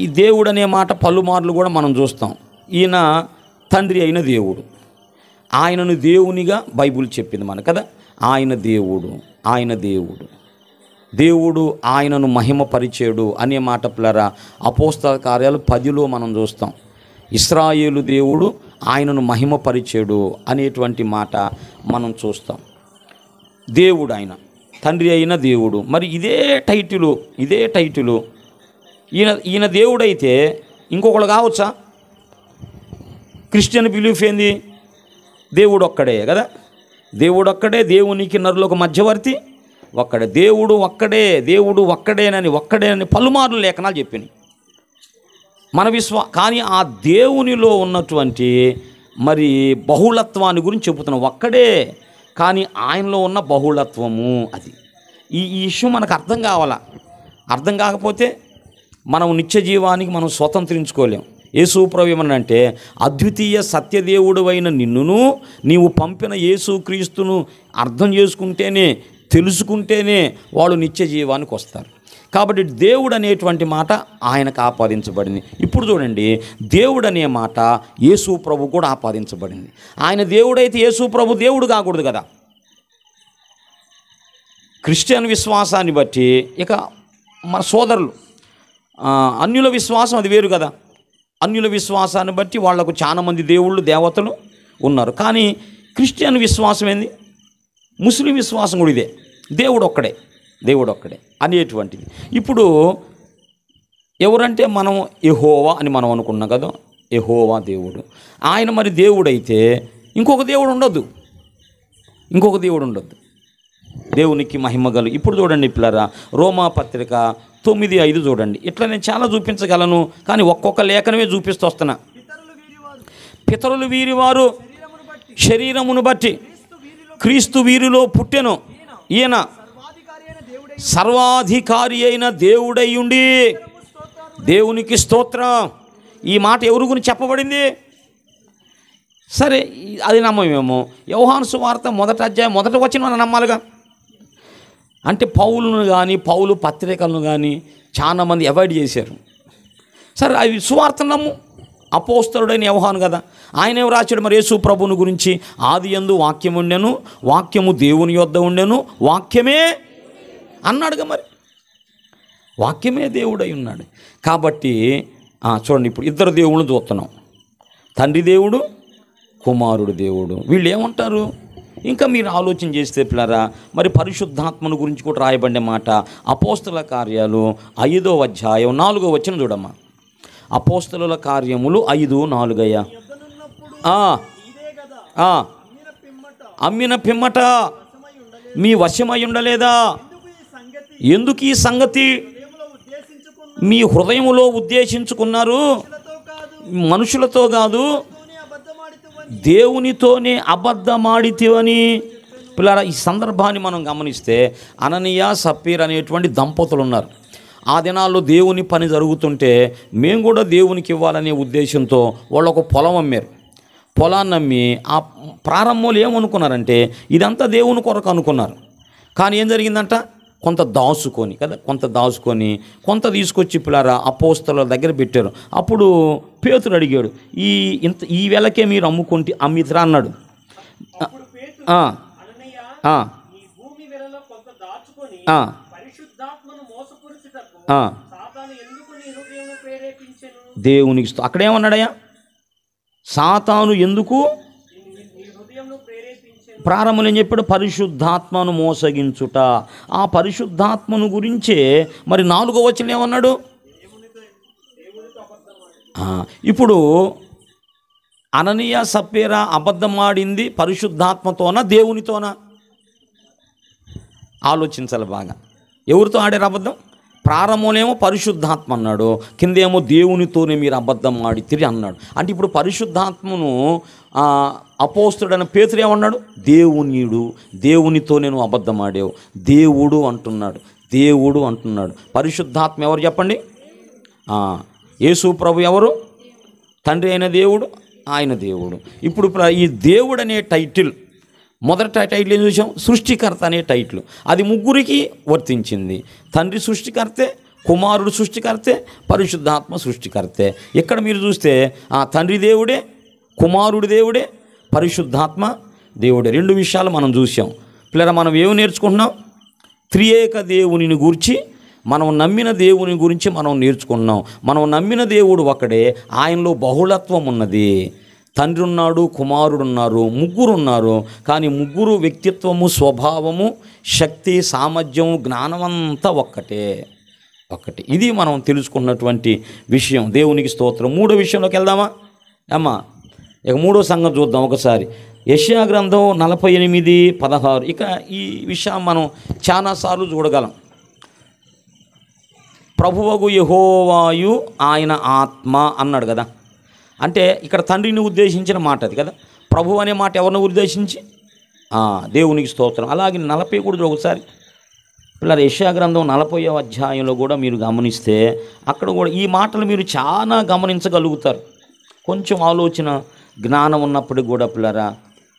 S1: ఈ దేవుడు అనే మాట పలుమార్లు కూడా మనం చూస్తాం. ఈయన తండ్రి అయిన దేవుడు, ఆయనను దేవునిగా బైబిల్ చెప్పింది మనకు కదా. ఆయన దేవుడు, ఆయన దేవుడు, దేవుడు ఆయనను మహిమపరిచేడు అనే మాట పిల్లరా అపోస్తల కార్యాలు 10లో మనం చూస్తాం. ఇశ్రాయేలు దేవుడు ఆయనను మహిమపరిచేడు అనేటువంటి మాట మనం చూస్తాం. దేవుడు ఆయన తండ్రి అయిన దేవుడు. మరి ఇదే టైటిలు ఈయన దేవుడైతే ఇంకొకళ్ళు కావచ్చా? క్రిస్టియన్ బిలీఫ్ ఏంది? దేవుడు ఒక్కడే కదా, దేవుడు ఒక్కడే, దేవునికి నరులకు మధ్యవర్తి ఒక్కడే, దేవుడు ఒక్కడేనని పలుమార్లు లేఖనాలు చెప్పినాయి మన కానీ ఆ దేవునిలో ఉన్నటువంటి మరి బహుళత్వాన్ని గురించి చెబుతున్నాం. ఒక్కడే కానీ ఆయనలో ఉన్న బహుళత్వము అది. ఈ విషయం మనకు అర్థం కావాలా. అర్థం కాకపోతే మనం నిత్య జీవానికి మనం స్వతంత్రించుకోలేం. యేసు ప్రభు ఏమనంటే, అద్వితీయ సత్యదేవుడు అయిన నిన్నును నీవు పంపిన యేసుక్రీస్తును అర్థం చేసుకుంటేనే, తెలుసుకుంటేనే వాళ్ళు నిత్య జీవానికి వస్తారు. కాబట్టి దేవుడు అనేటువంటి మాట ఆయనకు ఆపాదించబడింది. ఇప్పుడు చూడండి, దేవుడు అనే మాట యేసు ప్రభు కూడా ఆపాదించబడింది. ఆయన దేవుడైతే యేసు ప్రభు దేవుడు కాకూడదు కదా. క్రిస్టియన్ విశ్వాసాన్ని బట్టి ఇక మన సోదరులు అన్యుల విశ్వాసం అది వేరు కదా. అన్యుల విశ్వాసాన్ని బట్టి వాళ్లకు చాలామంది దేవుళ్ళు దేవతలు ఉన్నారు. కానీ క్రిస్టియన్ విశ్వాసం ఏంది? ముస్లిం విశ్వాసం కూడా ఇదే, దేవుడు ఒక్కడే అనేటువంటిది. ఇప్పుడు ఎవరంటే మనం యెహోవా అని మనం అనుకున్నాం కదా, యెహోవా దేవుడు. ఆయన మరి దేవుడైతే ఇంకొక దేవుడు ఉండొద్దు. దేవునికి మహిమగలు. ఇప్పుడు చూడండి పిల్లరా, రోమా పత్రిక 9:5 చూడండి. ఇట్లా నేను చాలా చూపించగలను, కానీ ఒక్కొక్క లేఖనమే చూపిస్తూ వస్తున్నా. పితరులు వీరివారు శరీరమును బట్టి క్రీస్తు వీరిలో పుట్టెను. ఈయన సర్వాధికారి అయిన దేవుడై ఉండి, దేవునికి స్తోత్రం. ఈ మాట ఎవరి గురించి చెప్పబడింది? సరే, అది నమ్మమేమో. యోహాను సువార్త 1వ అధ్యాయం 1వ వచనం మనం నమ్మాలిగా. అంటే పౌలును కానీ పౌలు పత్రికలను కానీ చాలామంది అవాయిడ్ చేశారు. సరే, అవి సువార్త నమ్ము. అపోస్తలుడైన యోహాను కదా, ఆయన ఎవరు రాశాడు మరి యేసు ప్రభువుని గురించి? ఆదియందు వాక్యం ఉండెను, వాక్యము దేవుని యొద్ద ఉండెను, వాక్యమే అన్నాడుగా. మరి వాక్యమే దేవుడై ఉన్నాడు. కాబట్టి చూడండి, ఇప్పుడు ఇద్దరు దేవుళ్ళు చూస్తున్నాం, తండ్రి దేవుడు, కుమారుడు దేవుడు. వీళ్ళు ఏమంటారు? ఇంకా మీరు ఆలోచన చేస్తే పిల్లరా, మరి పరిశుద్ధాత్మను గురించి కూడా రాయబడిన మాట అపోస్తల కార్యాలు 5వ అధ్యాయం 4వ వచనం చూడమ్మా. అపోస్తలుల కార్యములు 5:4. అమ్మిన పిమ్మట మీ వశమై ఉండలేదా? ఎందుకు ఈ సంగతి మీ హృదయములో ఉద్దేశించుకున్నారు? మనుషులతో కాదు, దేవునితోనే అబద్ధమాడితివని. పిల్లరా, ఈ సందర్భాన్ని మనం గమనిస్తే అననీయ సప్పీర్ అనేటువంటి దంపతులు ఉన్నారు. ఆ దినాల్లో దేవుని పని జరుగుతుంటే మేము కూడా దేవునికి ఇవ్వాలనే ఉద్దేశంతో వాళ్ళు ఒక పొలం అమ్మారు. పొలాన్ని అమ్మి ఆ ప్రారంభంలో ఏమనుకున్నారంటే ఇదంతా దేవుని కొరకు అనుకున్నారు. కానీ ఏం జరిగిందంట? కొంత దాచుకొని కొంత తీసుకొచ్చి పిల్లరా అపోస్తలుల దగ్గర పెట్టారు. అప్పుడు పేతురు అడిగాడు, ఈ వేళకే మీరు అమ్మితరా అన్నాడు. దేవునికి అక్కడేమన్నాడయ్యా? సాతాను ఎందుకు ప్రారంభంలో ఏం చెప్పాడు? పరిశుద్ధాత్మను మోసగించుట. ఆ పరిశుద్ధాత్మను గురించే మరి 4వ వచనం ఏమన్నాడు? ఇప్పుడు అననీయ సప్పీరా అబద్ధమాడింది పరిశుద్ధాత్మతోనా దేవునితోనా? ఆలోచించాలి బాగా. ఎవరితో ఆడారు అబద్ధం? ప్రారంభంలోనేమో పరిశుద్ధాత్మ అన్నాడు, కిందేమో దేవునితోనే మీరు అబద్ధం ఆడితిరి అన్నాడు. అంటే ఇప్పుడు పరిశుద్ధాత్మను అపోస్తుడైన పేతురు ఏమన్నాడు? దేవునితో నేను అబద్ధం ఆడావు, దేవుడు అంటున్నాడు. పరిశుద్ధాత్మ ఎవరు చెప్పండి? యేసు ప్రభు ఎవరు? తండ్రి అయిన దేవుడు, ఆయన దేవుడు. ఇప్పుడు ఈ దేవుడు అనే టైటిల్, మొదటి టైటిల్ ఏం చూసాం? సృష్టికర్త అనే టైటిల్. అది ముగ్గురికి వర్తించింది. తండ్రి సృష్టికర్తే, కుమారుడు సృష్టికర్తే, పరిశుద్ధాత్మ సృష్టికర్తే. ఇక్కడ మీరు చూస్తే తండ్రి దేవుడే, కుమారుడు దేవుడే, పరిశుద్ధాత్మ దేవుడే. రెండు విషయాలు మనం చూసాం. పిల్లరా, మనం ఏమి నేర్చుకుంటున్నాం? త్రియేక దేవునిని గురించి, మనం నమ్మిన దేవుని గురించి మనం నేర్చుకున్నాం. మనం నమ్మిన దేవుడు ఒకడే, ఆయనలో బహుళత్వం ఉన్నది. తండ్రి ఉన్నాడు, కుమారుడు ఉన్నారు, ముగ్గురు ఉన్నారు. కానీ ముగ్గురు వ్యక్తిత్వము, స్వభావము, శక్తి, సామర్థ్యం, జ్ఞానమంతా ఒక్కటే. ఇది మనం తెలుసుకున్నటువంటి విషయం. దేవునికి స్తోత్రం. మూడో విషయంలోకి వెళ్దామా అమ్మా? ఇక మూడో సంగతి చూద్దాం ఒకసారి. యెషయా గ్రంథం 48:16. ఇక ఈ విషయం మనం చాలాసార్లు చూడగలం. ప్రభువగు యెహోవాయు ఆయన ఆత్మ అన్నాడు కదా. అంటే ఇక్కడ తండ్రిని ఉద్దేశించిన మాట అది కదా. ప్రభు అనే మాట ఎవరిని ఉద్దేశించి? దేవునికి స్తోత్రం. అలాగే 40 కూడా ఒకసారి పిల్లల యెషయా గ్రంథం 40వ అధ్యాయంలో కూడా మీరు గమనిస్తే అక్కడ కూడా ఈ మాటలు మీరు చాలా గమనించగలుగుతారు. కొంచెం ఆలోచన జ్ఞానం ఉన్నప్పటికి కూడా పిల్లరా,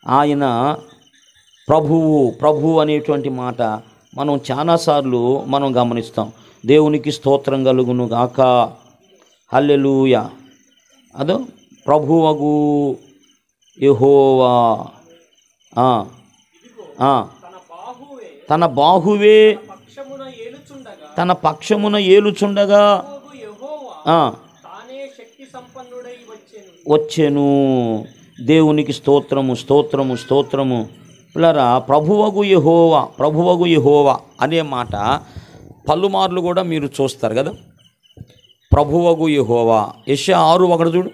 S1: ఆయన ప్రభువు అనేటువంటి మాట మనం చాలాసార్లు మనం గమనిస్తాం. దేవునికి స్తోత్రం కలుగును గాక, హల్లెలూయా. అదో ప్రభువగు యెహోవా తన బాహువే తన పక్షమున ఏలుచుండగా వచ్చెను. దేవునికి స్తోత్రము. పిల్లరా, ప్రభువగు యెహోవా అనే మాట పలుమార్లు కూడా మీరు చూస్తారు కదా. ప్రభువగు యెహోవా. యెషయా 6:1 చూడు.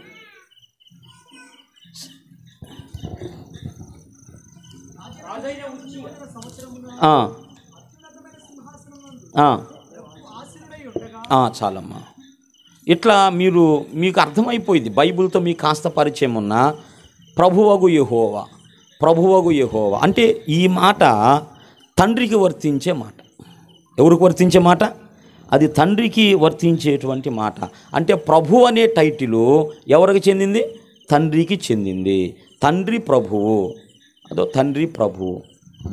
S1: చాలమ్మా. ఇట్లా మీకు అర్థమైపోయింది. బైబిల్తో మీకు కాస్త పరిచయం ఉన్న ప్రభువగు యెహోవా అంటే ఈ మాట తండ్రికి వర్తించే మాట. ఎవరికి వర్తించే మాట? అది తండ్రికి వర్తించేటువంటి మాట. అంటే ప్రభు అనే టైటిలు ఎవరికి చెందింది? తండ్రికి చెందింది. తండ్రి ప్రభువు. తండ్రి ప్రభువు.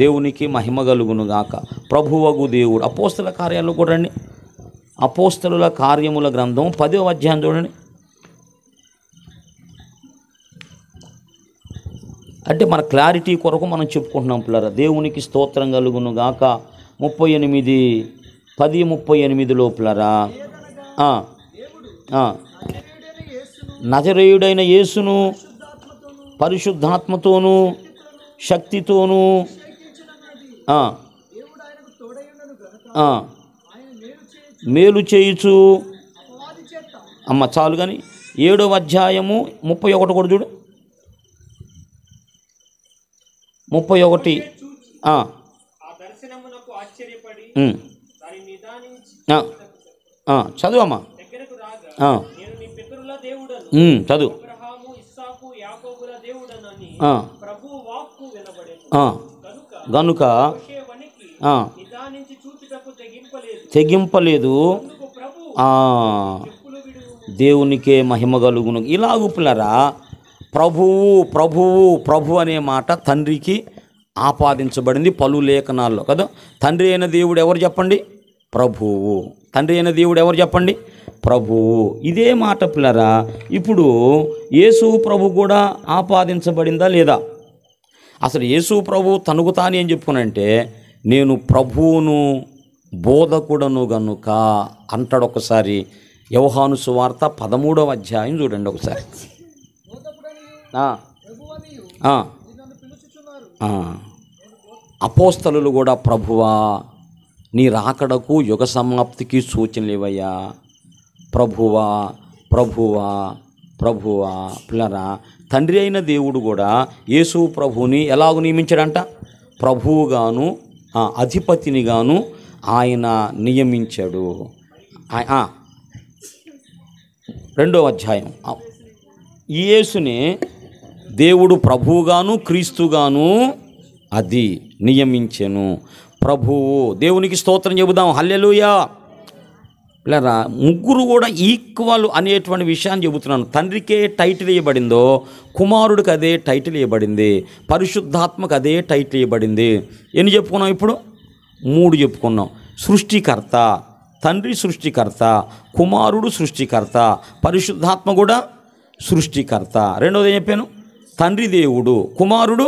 S1: దేవునికి మహిమ కలుగును గాక. ప్రభువగు దేవుడు. అపోస్తల కార్యాల్లో కూడా రండి. అపోస్తలుల కార్యముల గ్రంథం 10వ అధ్యాయం చూడండి. అంటే మన క్లారిటీ కొరకు మనం చెప్పుకుంటున్నాం పిల్లరా. దేవునికి స్తోత్రం కలుగును గాక. 10:38 లోపలరా నజరేయుడైన యేసును పరిశుద్ధాత్మతోనూ శక్తితోనూ మేలు చేయుచు. అమ్మ చాలు కానీ 7వ అధ్యాయము 31 కూడా చూడు. 31 చదువమ్మా. చదువు. గనుక తెగింపలేదు. దేవునికే మహిమ కలుగును. ఇలాగు పిల్లరా, ప్రభు అనే మాట తండ్రికి ఆపాదించబడింది పలు లేఖనాల్లో కదా. తండ్రి అయిన దేవుడు ఎవరు చెప్పండి? ప్రభువు. తండ్రి అయిన దేవుడు ఎవరు చెప్పండి? ప్రభువు. ఇదే మాట పిల్లరా ఇప్పుడు యేసు ప్రభు కూడా ఆపాదించబడిందా లేదా? అసలు యేసు ప్రభు తనకు తాను ఏం చెప్పుకునంటే, నేను ప్రభువును బోధకుడను గనుక అంటాడు. ఒకసారి యోహాను సువార్త 13వ అధ్యాయం చూడండి ఒకసారి. అపోస్తలులు కూడా ప్రభువా నీ రాకడకు యుగ సమాప్తికి సూచనలు ఇవ్వయ్యా, ప్రభువా పిల్లరా. తండ్రి అయిన దేవుడు కూడా యేసు ప్రభువుని ఎలాగూ నియమించాడంట? ప్రభువుగాను అధిపతినిగాను ఆయన నియమించాడు. రెండో అధ్యాయం. యేసుని దేవుడు ప్రభువుగాను క్రీస్తుగాను అది నియమించెను. ప్రభువు, దేవునికి స్తోత్రం చెబుదాం, హల్లెలూయా. లేరా ముగ్గురు కూడా ఈక్వల్ అనేటువంటి విషయాన్ని చెబుతున్నాను. తండ్రికే టైటిల్ ఇవ్వబడిందో కుమారుడికి అదే టైటిల్ ఇవ్వబడింది, పరిశుద్ధాత్మకు అదే టైటిల్ ఇవ్వబడింది. ఎన్ని చెప్పుకున్నాం ఇప్పుడు? 3 చెప్పుకున్నాం. సృష్టికర్త, తండ్రి సృష్టికర్త, కుమారుడు సృష్టికర్త, పరిశుద్ధాత్మ కూడా సృష్టికర్త. రెండవది ఏం చెప్పాను? తండ్రి దేవుడు, కుమారుడు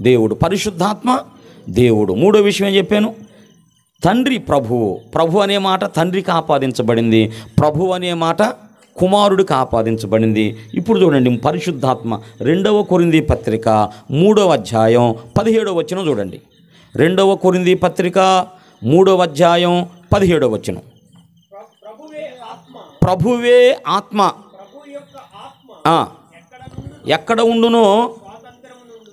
S1: దేవుడు, పరిశుద్ధాత్మ దేవుడు. మూడో విషయం ఏం చెప్పాను? తండ్రి ప్రభువు. ప్రభు అనే మాట తండ్రికి ఆపాదించబడింది, ప్రభు అనే మాట కుమారుడికి ఆపాదించబడింది. ఇప్పుడు చూడండి పరిశుద్ధాత్మ. 2వ కొరింథీ పత్రిక 3వ అధ్యాయం 17వ వచనం చూడండి. 2వ కొరింథీ పత్రిక 3వ అధ్యాయం 17వ వచనం. ప్రభువే ఆత్మ, ఎక్కడ ఉండునో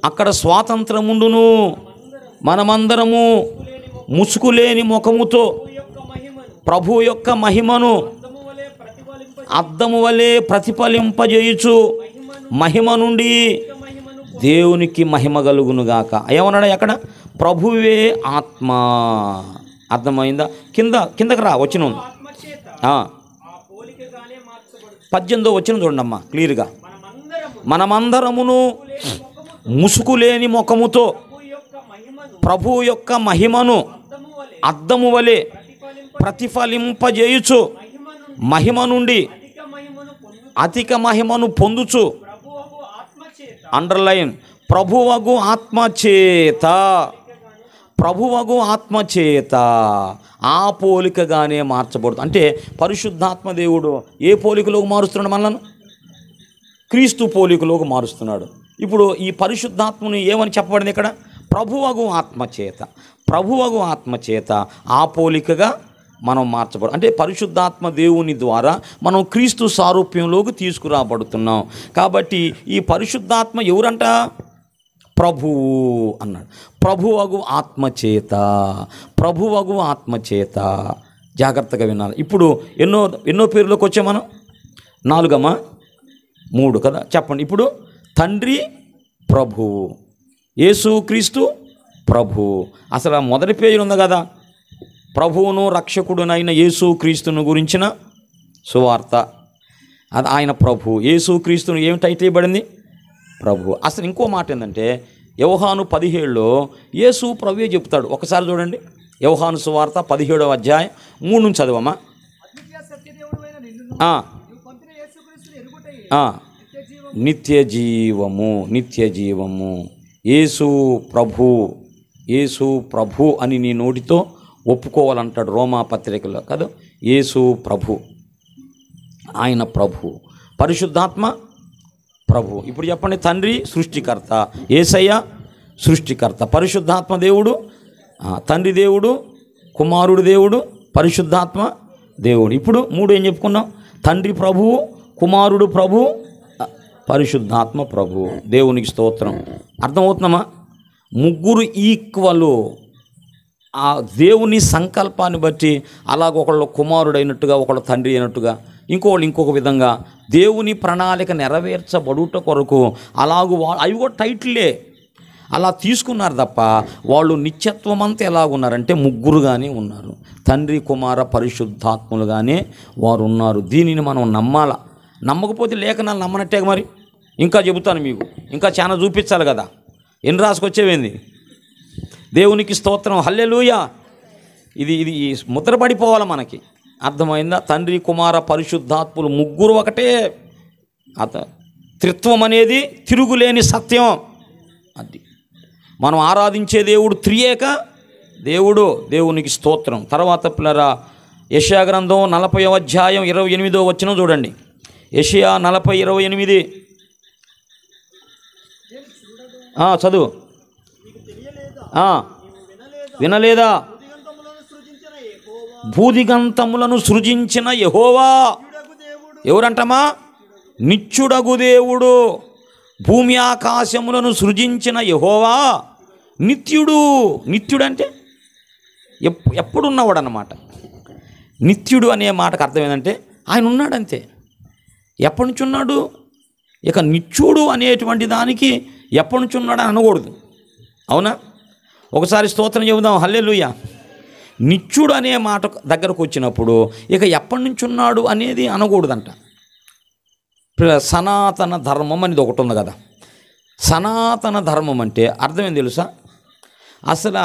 S1: అక్కడ స్వాతంత్రముండును. మనమందరము ముసుకులేని ముఖముతో ప్రభు యొక్క మహిమను అద్దము వలె ప్రతిఫలింపజేయుచు మహిమ నుండి దేవునికి మహిమ కలుగునుగాక. ఏమన్నాడు అక్కడ? ప్రభువే ఆత్మ. అర్థమైందా? కిందకి రా వచ్చిన 18వ వచనం చూడండమ్మా క్లియర్గా. మనమందరమును ముసుకులేని ముఖముతో ప్రభు యొక్క మహిమను అద్దము వలె ప్రతిఫలింపజేయుచు మహిమ నుండి అధిక మహిమను పొందుచు, అండర్లైన్, ప్రభువగు ఆత్మచేత, ప్రభువగు ఆత్మచేత ఆ పోలికగానే మార్చబడుతుంది. అంటే పరిశుద్ధాత్మ దేవుడు ఏ పోలికలోకి మారుస్తున్నాడు? మనలను క్రీస్తు పోలికలోకి మారుస్తున్నాడు. ఇప్పుడు ఈ పరిశుద్ధాత్మని ఏమని చెప్పబడింది ఇక్కడ? ప్రభువగు ఆత్మచేత, ప్రభువగు ఆత్మచేత ఆ పోలికగా మనం మార్చబడు. అంటే పరిశుద్ధాత్మ దేవుని ద్వారా మనం క్రీస్తు సారూప్యంలోకి తీసుకురాబడుతున్నాం. కాబట్టి ఈ పరిశుద్ధాత్మ ఎవరంట? ప్రభువు అన్నాడు. ప్రభువగు ఆత్మచేత, ప్రభువగు ఆత్మచేత. జాగ్రత్తగా వినాలి. ఇప్పుడు ఎన్నో పేర్లోకి వచ్చాం మనం? 4 3 కదా. చెప్పండి ఇప్పుడు. తండ్రి ప్రభువు, యేసు క్రీస్తు ప్రభువు. అసలు మొదటి పేజీలో ఉంది కదా, ప్రభువును రక్షకుడునైన యేసు క్రీస్తును గురించిన సువార్త. అది ఆయన ప్రభు. యేసు క్రీస్తును ఏమి టైటిల్ ఇవ్వబడింది? ప్రభు. అసలు ఇంకో మాట ఏంటంటే యోహాను 17లో యేసు ప్రభువే చెప్తాడు. ఒకసారి చూడండి యోహాను సువార్త 17వ అధ్యాయం 3 నుంచి చదవమ్మా. నిత్య జీవము, నిత్య జీవము. యేసు ప్రభు, యేసు ప్రభు అని నీ నోటితో ఒప్పుకోవాలంటాడు రోమా పత్రికలో కదా. యేసు ప్రభు, ఆయన ప్రభు. పరిశుద్ధాత్మ ప్రభు. ఇప్పుడు చెప్పండి, తండ్రి సృష్టికర్త, యేసయ్య సృష్టికర్త, పరిశుద్ధాత్మ దేవుడు, తండ్రి దేవుడు, కుమారుడు దేవుడు, పరిశుద్ధాత్మ దేవుడు. ఇప్పుడు 3 ఏం చెప్పుకున్నాం? తండ్రి ప్రభువు, కుమారుడు ప్రభు, పరిశుద్ధాత్మ ప్రభు. దేవునికి స్తోత్రం. అర్థమవుతున్నామా? ముగ్గురు ఈక్వలు. ఆ దేవుని సంకల్పాన్ని బట్టి అలాగ ఒకళ్ళు కుమారుడు అయినట్టుగా, ఒకళ్ళు తండ్రి అయినట్టుగా, ఇంకొకళ్ళు ఇంకొక విధంగా దేవుని ప్రణాళిక నెరవేర్చబడుట కొరకు అలాగూ అవి కూడా టైటిల్లే అలా తీసుకున్నారు తప్ప వాళ్ళు నిత్యత్వం అంతా ఎలాగున్నారంటే ముగ్గురుగానే ఉన్నారు. తండ్రి కుమార పరిశుద్ధాత్ములుగానే వారు ఉన్నారు. దీనిని మనం నమ్మాలా. నమ్మకపోతే లేఖనాలు నమ్మనట్టే. మరి ఇంకా చెబుతాను మీకు, ఇంకా చాలా చూపించాలి కదా. ఎన్ని రాసుకొచ్చేవేంది? దేవునికి స్తోత్రం, హల్లెలూయా. ఇది ముద్రపడిపోవాలి మనకి. అర్థమైందా? తండ్రి కుమార పరిశుద్ధాత్ములు ముగ్గురు ఒకటే. త్రిత్వం అనేది తిరుగులేని సత్యం. అది మనం ఆరాధించే దేవుడు త్రియేక దేవుడు. దేవునికి స్తోత్రం. తర్వాత పిల్లరా యెషయా గ్రంథం 40వ అధ్యాయం 28వ వచనం చూడండి. యెషయా 40:28. చదువు. వినలేదా? భూదిగంతములను సృజించిన యెహోవా ఎవరంటమా? నిత్యుడగు దేవుడు. భూమి ఆకాశములను సృజించిన యెహోవా నిత్యుడు. నిత్యుడంటే ఎప్పుడున్నవాడు అన్నమాట. నిత్యుడు అనే మాటకు అర్థం ఏంటంటే ఆయన ఉన్నాడంతే. ఎప్పటి నుంచి ఉన్నాడు? ఇక నిత్యుడు అనేటువంటి దానికి ఎప్పటి నుంచి ఉన్నాడు అని అనకూడదు. అవునా? ఒకసారి స్తోత్రం చెబుదాం, హల్లెలూయా. నిత్యుడు అనే మాట దగ్గరకు వచ్చినప్పుడు ఇక ఎప్పటి నుంచి ఉన్నాడు అనేది అనకూడదంట. సనాతన ధర్మం అనేది ఒకటి ఉంది కదా. సనాతన ధర్మం అంటే అర్థం ఏం తెలుసా? అసలు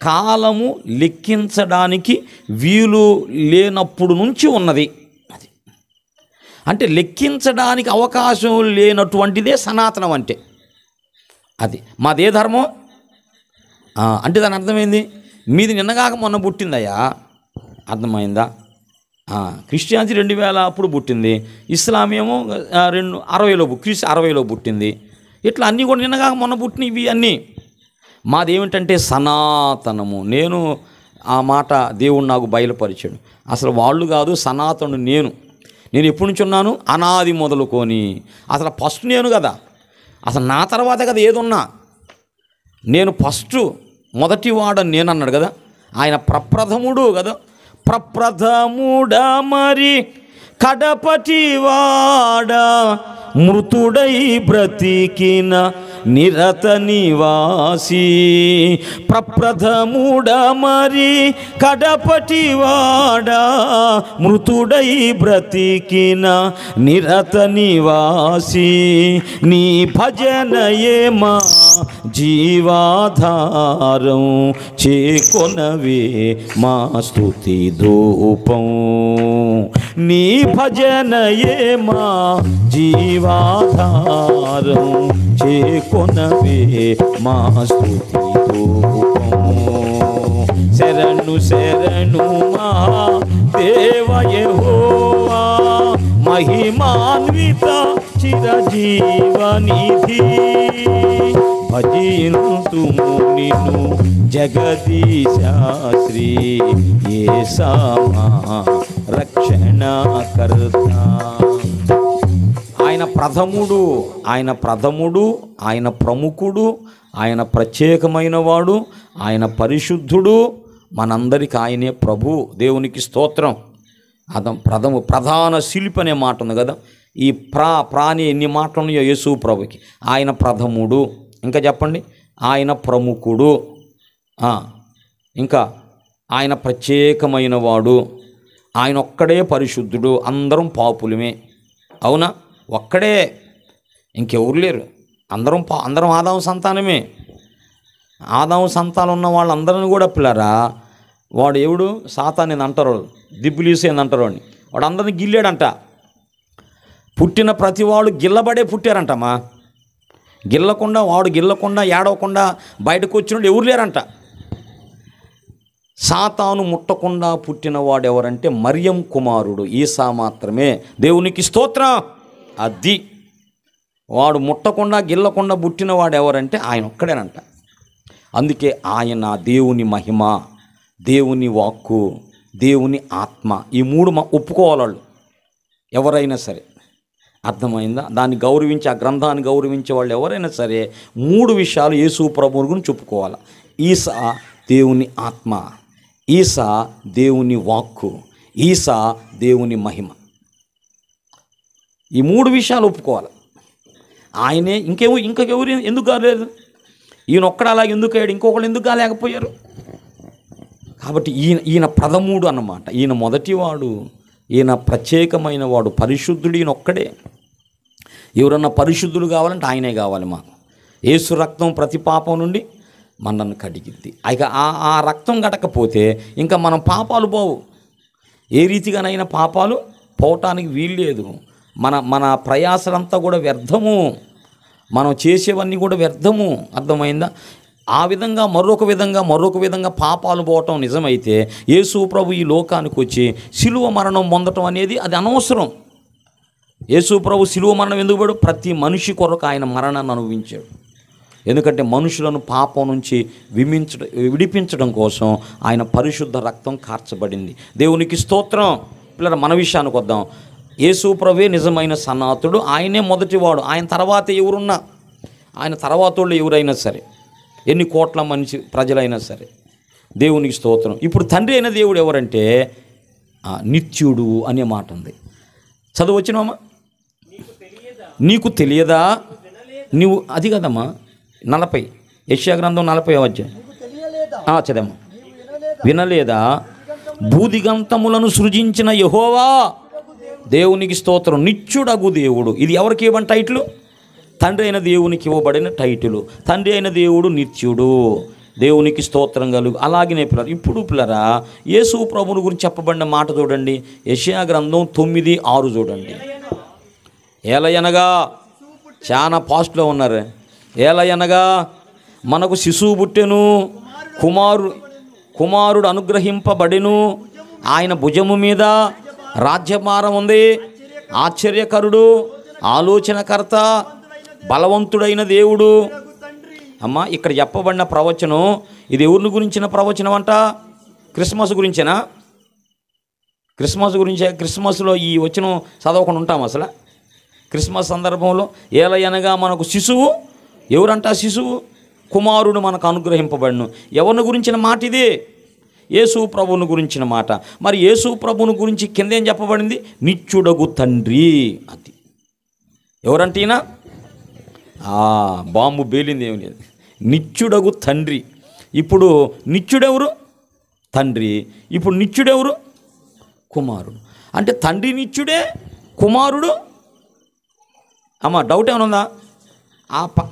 S1: కాలము లెక్కించడానికి వీలు లేనప్పుడు నుంచి ఉన్నది అది. అంటే లెక్కించడానికి అవకాశం లేనటువంటిదే సనాతనం అంటే. అది మాదే ధర్మం అంటే దాని అర్థమైంది, మీది నిన్నగాక మొన్న పుట్టిందయ్యా. అర్థమైందా? క్రిస్టియానిటీ 2000 అప్పుడు పుట్టింది, ఇస్లాం ఏమో 60లో క్రీస్తు 60లో పుట్టింది. ఇట్లా అన్నీ కూడా నిన్నగాక మొన్న పుట్టినవి ఇవి అన్నీ. మాదేమిటంటే సనాతనము. నేను ఆ మాట దేవుడు నాకు బయలుపరిచాడు. అసలు వాళ్ళు కాదు, సనాతనుడు నేను ఎప్పటి నుంచి ఉన్నాను? అనాది మొదలుకొని. అసలు ఫస్ట్ నేను కదా, అసలు నా తర్వాత కదా ఏదున్నా. నేను ఫస్ట్ మొదటివాడని నేను అన్నాడు కదా. ఆయన ప్రప్రథముడు కదా. ప్రప్రథముడా మరి కడపటివాడ, మృతుడై బ్రతికిన నిరత నివాసి. ప్రప్రథముడ మరి కడపటివాడ, మృతుడై బ్రతికిన నిరత నివాసి. నీ భజనయే మా జీవాధారం, చేకొనవే మా స్తుతి ధూపం. నీ భజనయే మా జీవాధారం, చేకొనవే మా స్తుతి ధూపం. శరణు శరణు మా దేవ యెహోవా, మహిమాన్విత చిరజీవనిధి. భజింతుము నిన్ను జగదీశ శ్రీ యేసా మా రక్షణకర్త. ఆయన ప్రథముడు, ఆయన ప్రథముడు, ఆయన ప్రముఖుడు, ఆయన ప్రత్యేకమైన వాడు, ఆయన పరిశుద్ధుడు. మనందరికీ ఆయనే ప్రభు. దేవునికి స్తోత్రం. ప్రధాన శిల్పి అనే మాట ఉంది కదా. ఈ ప్రాణి ఎన్ని మాటలు ఉన్నాయో యేసు ప్రభుకి. ఆయన ప్రథముడు, ఇంకా చెప్పండి, ఆయన ప్రముఖుడు, ఇంకా ఆయన ప్రత్యేకమైన వాడు, ఆయన ఒక్కడే పరిశుద్ధుడు. అందరం పాపులమే. అవునా? ఒక్కడే, ఇంకెవరు లేరు. అందరం ఆదాము సంతానమే. ఆదాము సంతానం ఉన్న వాళ్ళందరిని కూడా పిల్లరా, వాడు ఎవడు? సాతాను అంటారు, దిబ్బులీసు అంటారు వాడిని. వాడు అందరిని గిల్లాడంట. పుట్టిన ప్రతి వాడు గిల్లబడే పుట్టారంటమ్మా. వాడు గిల్లకుండా ఏడవకుండా బయటకు వచ్చినప్పుడు ఎవరు లేరంట. సాతాను ముట్టకుండా పుట్టిన వాడు ఎవరంటే మరియం కుమారుడు ఈసా మాత్రమే. దేవునికి స్తోత్రం. అది వాడు ముట్టకుండా గిల్లకుండా పుట్టిన వాడు ఎవరంటే ఆయన ఒక్కడేనంట. అందుకే ఆయన దేవుని మహిమ, దేవుని వాక్కు, దేవుని ఆత్మ, ఈ మూడు ఒప్పుకోవాలి వాళ్ళు ఎవరైనా సరే. అర్థమైందా? దాన్ని గౌరవించి, ఆ గ్రంథాన్ని గౌరవించే వాళ్ళు ఎవరైనా సరే 3 విషయాలు యేసు ప్రభువు గురించి చెప్పుకోవాలి. ఈసా దేవుని ఆత్మ, ఈసా దేవుని వాక్కు, ఈసా దేవుని మహిమ. ఈ 3 విషయాలు ఒప్పుకోవాలి. ఆయనే. ఇంకెవరు ఎందుకు కాలేదు? ఈయన ఒక్కడ అలాగే ఎందుకు అయ్యాడు? ఇంకొకళ్ళు ఎందుకు కాలేకపోయారు? కాబట్టి ఈయన ప్రథముడు అన్నమాట. ఈయన మొదటివాడు, ఈయన ప్రత్యేకమైన వాడు, పరిశుద్ధుడు. ఈయన ఒక్కడే. ఎవరన్నా పరిశుద్ధుడు కావాలంటే ఆయనే కావాలి మాకు. యేసు రక్తం ప్రతి పాపం నుండి మనల్ని కడిగిద్ది. ఇక ఆ రక్తం గడకపోతే ఇంకా మనం పాపాలు పోవు. ఏ రీతిగానైనా పాపాలు పోవటానికి వీల్లేదు. మన ప్రయాసలంతా కూడా వ్యర్థము, మనం చేసేవన్నీ కూడా వ్యర్థము. అర్థమైందా? ఆ విధంగా మరొక విధంగా పాపాలు పోవటం నిజమైతే యేసు ప్రభు ఈ లోకానికి వచ్చి శిలువ మరణం పొందటం అనేది అది అనవసరం. యేసు ప్రభు శిలువ మరణం ఎందుకు పడు? ప్రతి మనిషి కొరకు ఆయన మరణాన్ని అనుభవించాడు. ఎందుకంటే మనుషులను పాపం నుంచి విడిపించడం కోసం ఆయన పరిశుద్ధ రక్తం కార్చబడింది. దేవునికి స్తోత్రం. పిల్లల మన విషయానికి వద్దాం. యేసు ప్రభువే నిజమైన సనాతుడు. ఆయనే మొదటివాడు. ఆయన తర్వాత ఎవరున్నా, ఆయన తర్వాత వాళ్ళు ఎవరైనా సరే, ఎన్ని కోట్ల మనిషి ప్రజలైనా సరే, దేవునికి స్తోత్రం. ఇప్పుడు తండ్రి అయిన దేవుడు ఎవరంటే నిత్యుడు అనే మాట ఉంది. చదువచ్చినామా? నీకు తెలియదా? నువ్వు అది కదమ్మా 40 యెషయా గ్రంథం 40వ అధ్యాయం చదవమ్మా. వినలేదా? భూదిగంతములను సృజించిన యెహోవా దేవునికి స్తోత్రం, నిత్యుడగు దేవుడు. ఇది ఎవరికి ఇవ్వని టైటిల్? తండ్రి అయిన దేవునికి ఇవ్వబడిన టైటిల్. తండ్రి అయిన దేవుడు నిత్యుడు, దేవునికి స్తోత్రం కలుగు. అలాగనే పిల్లలు ఇప్పుడు పిల్లరా యేసు ప్రభువుని గురించి చెప్పబడిన మాట చూడండి, యెషయా గ్రంథం 9:6 చూడండి. ఏలయనగా చాలా పాస్ట్లో ఉన్నారు. ఏలయనగా మనకు శిశువు పుట్టెను, కుమారుడు అనుగ్రహింపబడెను, ఆయన భుజము మీద రాజ్యభారం ఉంది. ఆశ్చర్యకరుడు, ఆలోచనకర్త, బలవంతుడైన దేవుడు. అమ్మ ఇక్కడ చెప్పబడిన ప్రవచనం ఇది ఎవరిని గురించిన ప్రవచనం అంట? క్రిస్మస్ గురించేనా? క్రిస్మస్ గురించే. క్రిస్మస్లో ఈ వచనం చదవకుండా ఉంటాం అసలు? క్రిస్మస్ సందర్భంలో ఏలయనగా మనకు శిశువు, ఎవరంట శిశువు? కుమారుడు మనకు అనుగ్రహింపబడును. ఎవరిని గురించిన మాట ఇది? యేసు ప్రభువుని గురించిన మాట. మరి యేసు ప్రభువుని గురించి కింద ఏం చెప్పబడింది? నిత్యుడగు తండ్రి. అది ఎవరంటే ఈయన బాంబు బేలింది ఏమి లేదు. నిత్యుడగు తండ్రి. ఇప్పుడు నిత్యుడెవరు? తండ్రి. ఇప్పుడు నిత్యుడెవరు? కుమారుడు. అంటే తండ్రి నిత్యుడే, కుమారుడు. అమ్మ డౌట్ ఏమైనా ఉందా?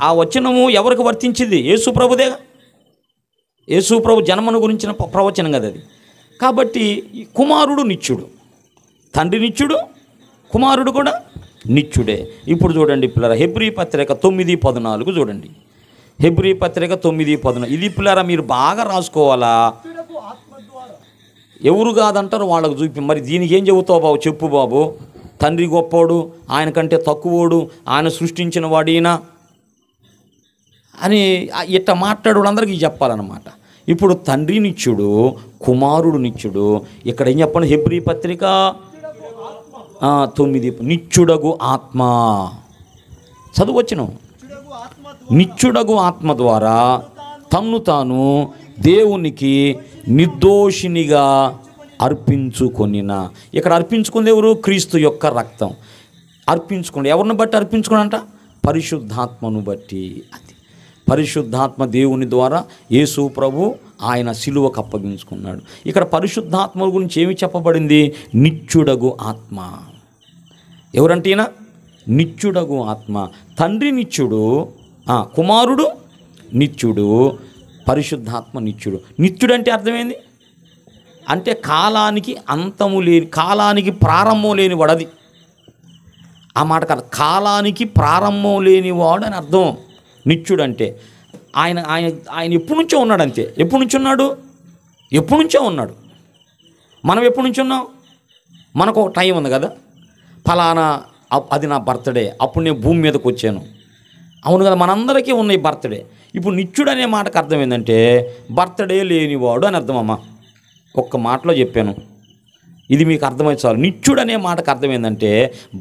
S1: ఆ వచనము ఎవరికి వర్తించింది? యేసు ప్రభుదే. యేసు ప్రభు జన్మను గురించిన ప్రవచనం కదా అది. కాబట్టి కుమారుడు నిత్యుడు, తండ్రి నిత్యుడు, కుమారుడు కూడా నిత్యుడే. ఇప్పుడు చూడండి పిల్లరా హెబ్రీ పత్రిక 9:14 చూడండి. హెబ్రీ పత్రిక 9:14 ఇది పిల్లరా మీరు బాగా రాసుకోవాలా. ఎవరు కాదంటారు వాళ్ళకు చూపి. మరి దీనికి ఏం చెబుతావు బాబు? చెప్పు బాబు. తండ్రి గొప్పోడు, ఆయన కంటే తక్కువోడు, ఆయన సృష్టించిన వాడిన అని ఇట్ట మాట్లాడు అందరికీ చెప్పాలన్నమాట. ఇప్పుడు తండ్రి నిత్యుడు, కుమారుడు నిత్యుడు. ఇక్కడ ఏం చెప్పండి? హెబ్రీ పత్రిక 9 నిత్యుడగు ఆత్మ. చదువచ్చును. నిత్యుడగు ఆత్మ ద్వారా తన్ను తాను దేవునికి నిర్దోషినిగా అర్పించుకొనిన. ఇక్కడ అర్పించుకుంది ఎవరు? క్రీస్తు యొక్క రక్తం. అర్పించుకోండి. ఎవరిని బట్టి అర్పించుకోనంట? పరిశుద్ధాత్మను బట్టి. అది పరిశుద్ధాత్మ దేవుని ద్వారా యేసు ప్రభు ఆయన సిలువకు అప్పగించుకున్నాడు. ఇక్కడ పరిశుద్ధాత్మ గురించి ఏమి చెప్పబడింది? నిత్యుడగు ఆత్మ. ఎవరంటే ఈయన నిత్యుడగు ఆత్మ. తండ్రి నిత్యుడు, కుమారుడు నిత్యుడు, పరిశుద్ధాత్మ నిత్యుడు. నిత్యుడు అంటే అర్థమైంది అంటే కాలానికి అంతము లేని, కాలానికి ప్రారంభం లేని వాడది. ఆ మాట కాదు, కాలానికి ప్రారంభం లేనివాడు అని అర్థం నిత్యుడు అంటే. ఆయన ఆయన ఆయన ఎప్పటి నుంచో ఉన్నాడు అంతే. ఎప్పటి నుంచి ఉన్నాడు? ఎప్పటి నుంచో ఉన్నాడు. మనం ఎప్పటి నుంచి ఉన్నాం? మనకు ఒక టైం ఉంది కదా, ఫలానా అది నా బర్త్డే, అప్పుడు నేను భూమి మీదకి వచ్చాను. అవును కదా, మనందరికీ ఉన్న ఈ బర్త్డే. ఇప్పుడు నిత్యుడు అనే మాటకు అర్థం ఏంటంటే బర్త్డే లేనివాడు అని అర్థం. అమ్మ ఒక్క మాటలో చెప్పాను, ఇది మీకు అర్థమై చాలు. నిత్యుడు అనే మాటకు అర్థం ఏంటంటే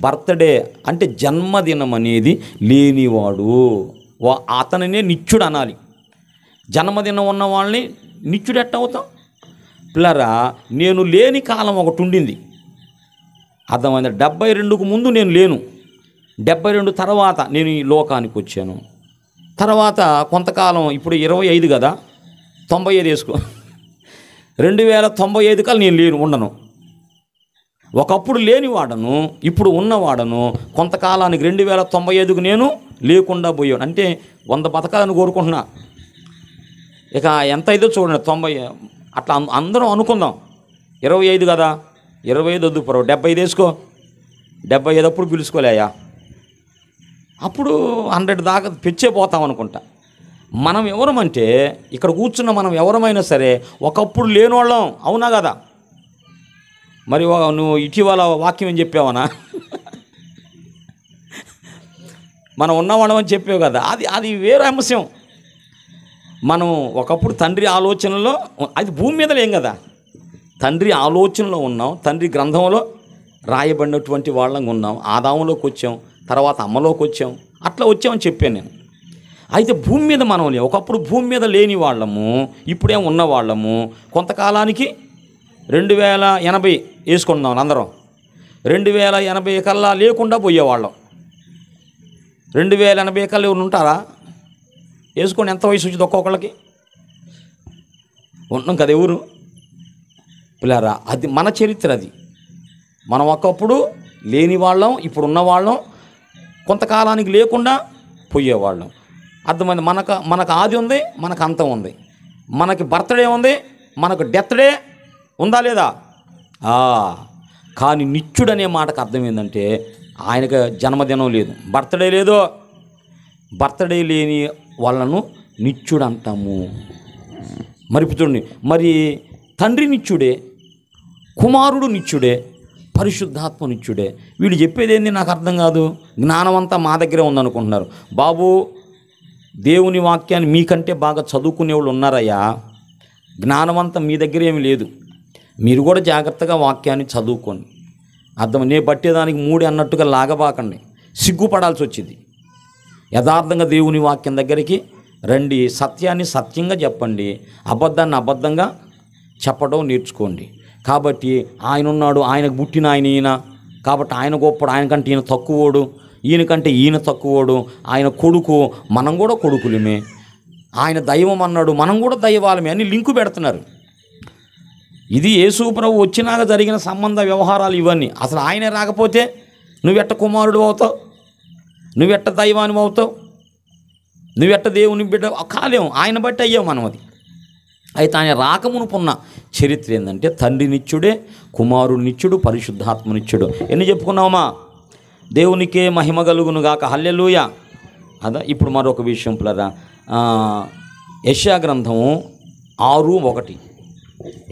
S1: బర్త్డే అంటే జన్మదినం అనేది లేనివాడు, అతనినే నిత్యుడు అనాలి. జన్మదినం ఉన్న వాళ్ళని నిత్యుడు ఎట్ట అవుతాం? పిల్లరా నేను లేని కాలం ఒకటి ఉండింది, అర్థమైంది. 72కు ముందు నేను లేను, 72 తర్వాత నేను ఈ లోకానికి వచ్చాను. తర్వాత కొంతకాలం, ఇప్పుడు 25 కదా, 95 వేసుకో, 2095 కల్లా నేను లేను, ఉండను. ఒకప్పుడు లేనివాడను, ఇప్పుడు ఉన్నవాడను. కొంతకాలానికి 2095కు నేను లేకుండా పోయాను. అంటే 100 బతకాలని కోరుకుంటున్నా. ఇక ఎంత అయిందో చూడండి, 90 అట్లా అందరం అనుకుందాం. 25 కదా, 25 వద్దు పరవ, 75 వేసుకో. 75 అప్పుడు పిలుచుకోలేయా, అప్పుడు 100 దాకా పెంచేపోతాం అనుకుంటా. మనం ఎవరమంటే ఇక్కడ కూర్చున్న మనం ఎవరమైనా సరే ఒకప్పుడు లేనివాళ్ళం, అవునా కదా? మరి నువ్వు ఇటీవల వాక్యం ఏం చెప్పావనా? మనం ఉన్నవాళ్ళం అని చెప్పావు కదా, అది వేరే అంశం. మనం ఒకప్పుడు తండ్రి ఆలోచనలో, అది భూమి మీద లేం కదా, తండ్రి ఆలోచనలో ఉన్నాం, తండ్రి గ్రంథంలో రాయబడినటువంటి వాళ్ళంగా ఉన్నాం. ఆదాములోకి వచ్చాం, తర్వాత అమ్మలోకి వచ్చాం, అట్లా వచ్చామని చెప్పాను నేను. అయితే భూమి మీద మనం ఒకప్పుడు భూమి మీద లేని వాళ్ళము, ఇప్పుడేం ఉన్నవాళ్ళము, కొంతకాలానికి 2080 వేసుకుందాం అందరం. 2080 కల్లా లేకుండా పోయేవాళ్ళం. 2080 కల్లా ఎవరు ఉంటారా? వేసుకోండి, ఎంత వయసు వచ్చింది ఒక్కొక్కళ్ళకి. ఉన్నాం కదా ఎవరు పిల్లారా? అది మన చరిత్ర. అది మనం ఒకప్పుడు లేని వాళ్ళం, ఇప్పుడు ఉన్నవాళ్ళం, కొంతకాలానికి లేకుండా పోయేవాళ్ళం. అర్థమైంది? మనకు ఆది ఉంది, మనకు అంతం ఉంది. మనకి బర్త్డే ఉంది, మనకు డెత్ డే ఉందా లేదా? కానీ నిత్యుడు అనే మాటకు అర్థం ఏంటంటే ఆయనకు జన్మదినం లేదు, బర్త్డే లేదు. బర్త్డే లేని వాళ్ళను నిత్యుడు అంటాము. మరి చూడండి, మరి తండ్రి నిత్యుడే, కుమారుడు నిత్యుడే, పరిశుద్ధాత్మ నిత్యుడే. వీళ్ళు చెప్పేది ఏంది నాకు అర్థం కాదు. జ్ఞానం అంతా మా దగ్గరే ఉందనుకుంటున్నారు. బాబు, దేవుని వాక్యాన్ని మీకంటే బాగా చదువుకునే వాళ్ళు ఉన్నారయ్యా. జ్ఞానమంతా మీ దగ్గర ఏమి లేదు. మీరు కూడా జాగ్రత్తగా వాక్యాన్ని చదువుకోండి. అర్థం నే పట్టేదానికి 3 అన్నట్టుగా లాగబాకండి, సిగ్గుపడాల్సి వచ్చింది. యథార్థంగా దేవుని వాక్యం దగ్గరికి రండి, సత్యాన్ని సత్యంగా చెప్పండి, అబద్ధాన్ని అబద్ధంగా చెప్పడం నేర్చుకోండి. కాబట్టి ఆయన ఉన్నాడు, ఆయనకు పుట్టిన ఆయన ఈయన, కాబట్టి ఆయన గొప్పడు, ఆయనకంటే ఈయన తక్కువోడు, ఈయనకంటే ఈయన తక్కువోడు, ఆయన కొడుకు, మనం కూడా కొడుకులమే, ఆయన దైవం అన్నాడు, మనం కూడా దైవాలమే అని లింకు పెడుతున్నారు. ఇది యేసు ప్రభు వచ్చినాక జరిగిన సంబంధ వ్యవహారాలు ఇవన్నీ. అసలు ఆయనే రాకపోతే నువ్వెట్ట కుమారుడు అవుతావు, నువ్వెట్ట దైవాన్ని అవుతావు, నువ్వెట్ట దేవుని బిడ్డ కాలేము. ఆయన బట్టి అయ్యావు మనం. అది అయితే ఆయన రాకమునుపున్న చరిత్ర ఏంటంటే తండ్రి నిత్యుడే, కుమారుడు నిత్యుడు, పరిశుద్ధాత్మ నిత్యుడు. ఎన్ని చెప్పుకున్నామా? దేవునికే మహిమ కలుగును గాక, హల్లెలూయా. అదా. ఇప్పుడు మరొక విషయం పిల్లరా, యెషయా గ్రంథము 6:1,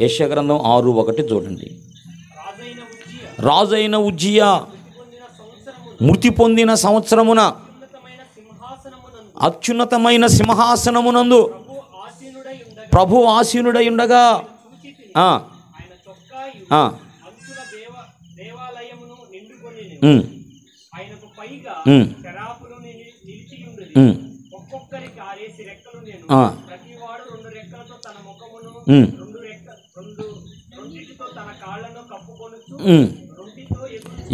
S1: యెషయా గ్రంథం 6:1 చూడండి. రాజైన ఉజ్జియా మృతి పొందిన సంవత్సరమున అత్యున్నతమైన సింహాసనమునందు ప్రభు ఆసీనుడై ఉండగా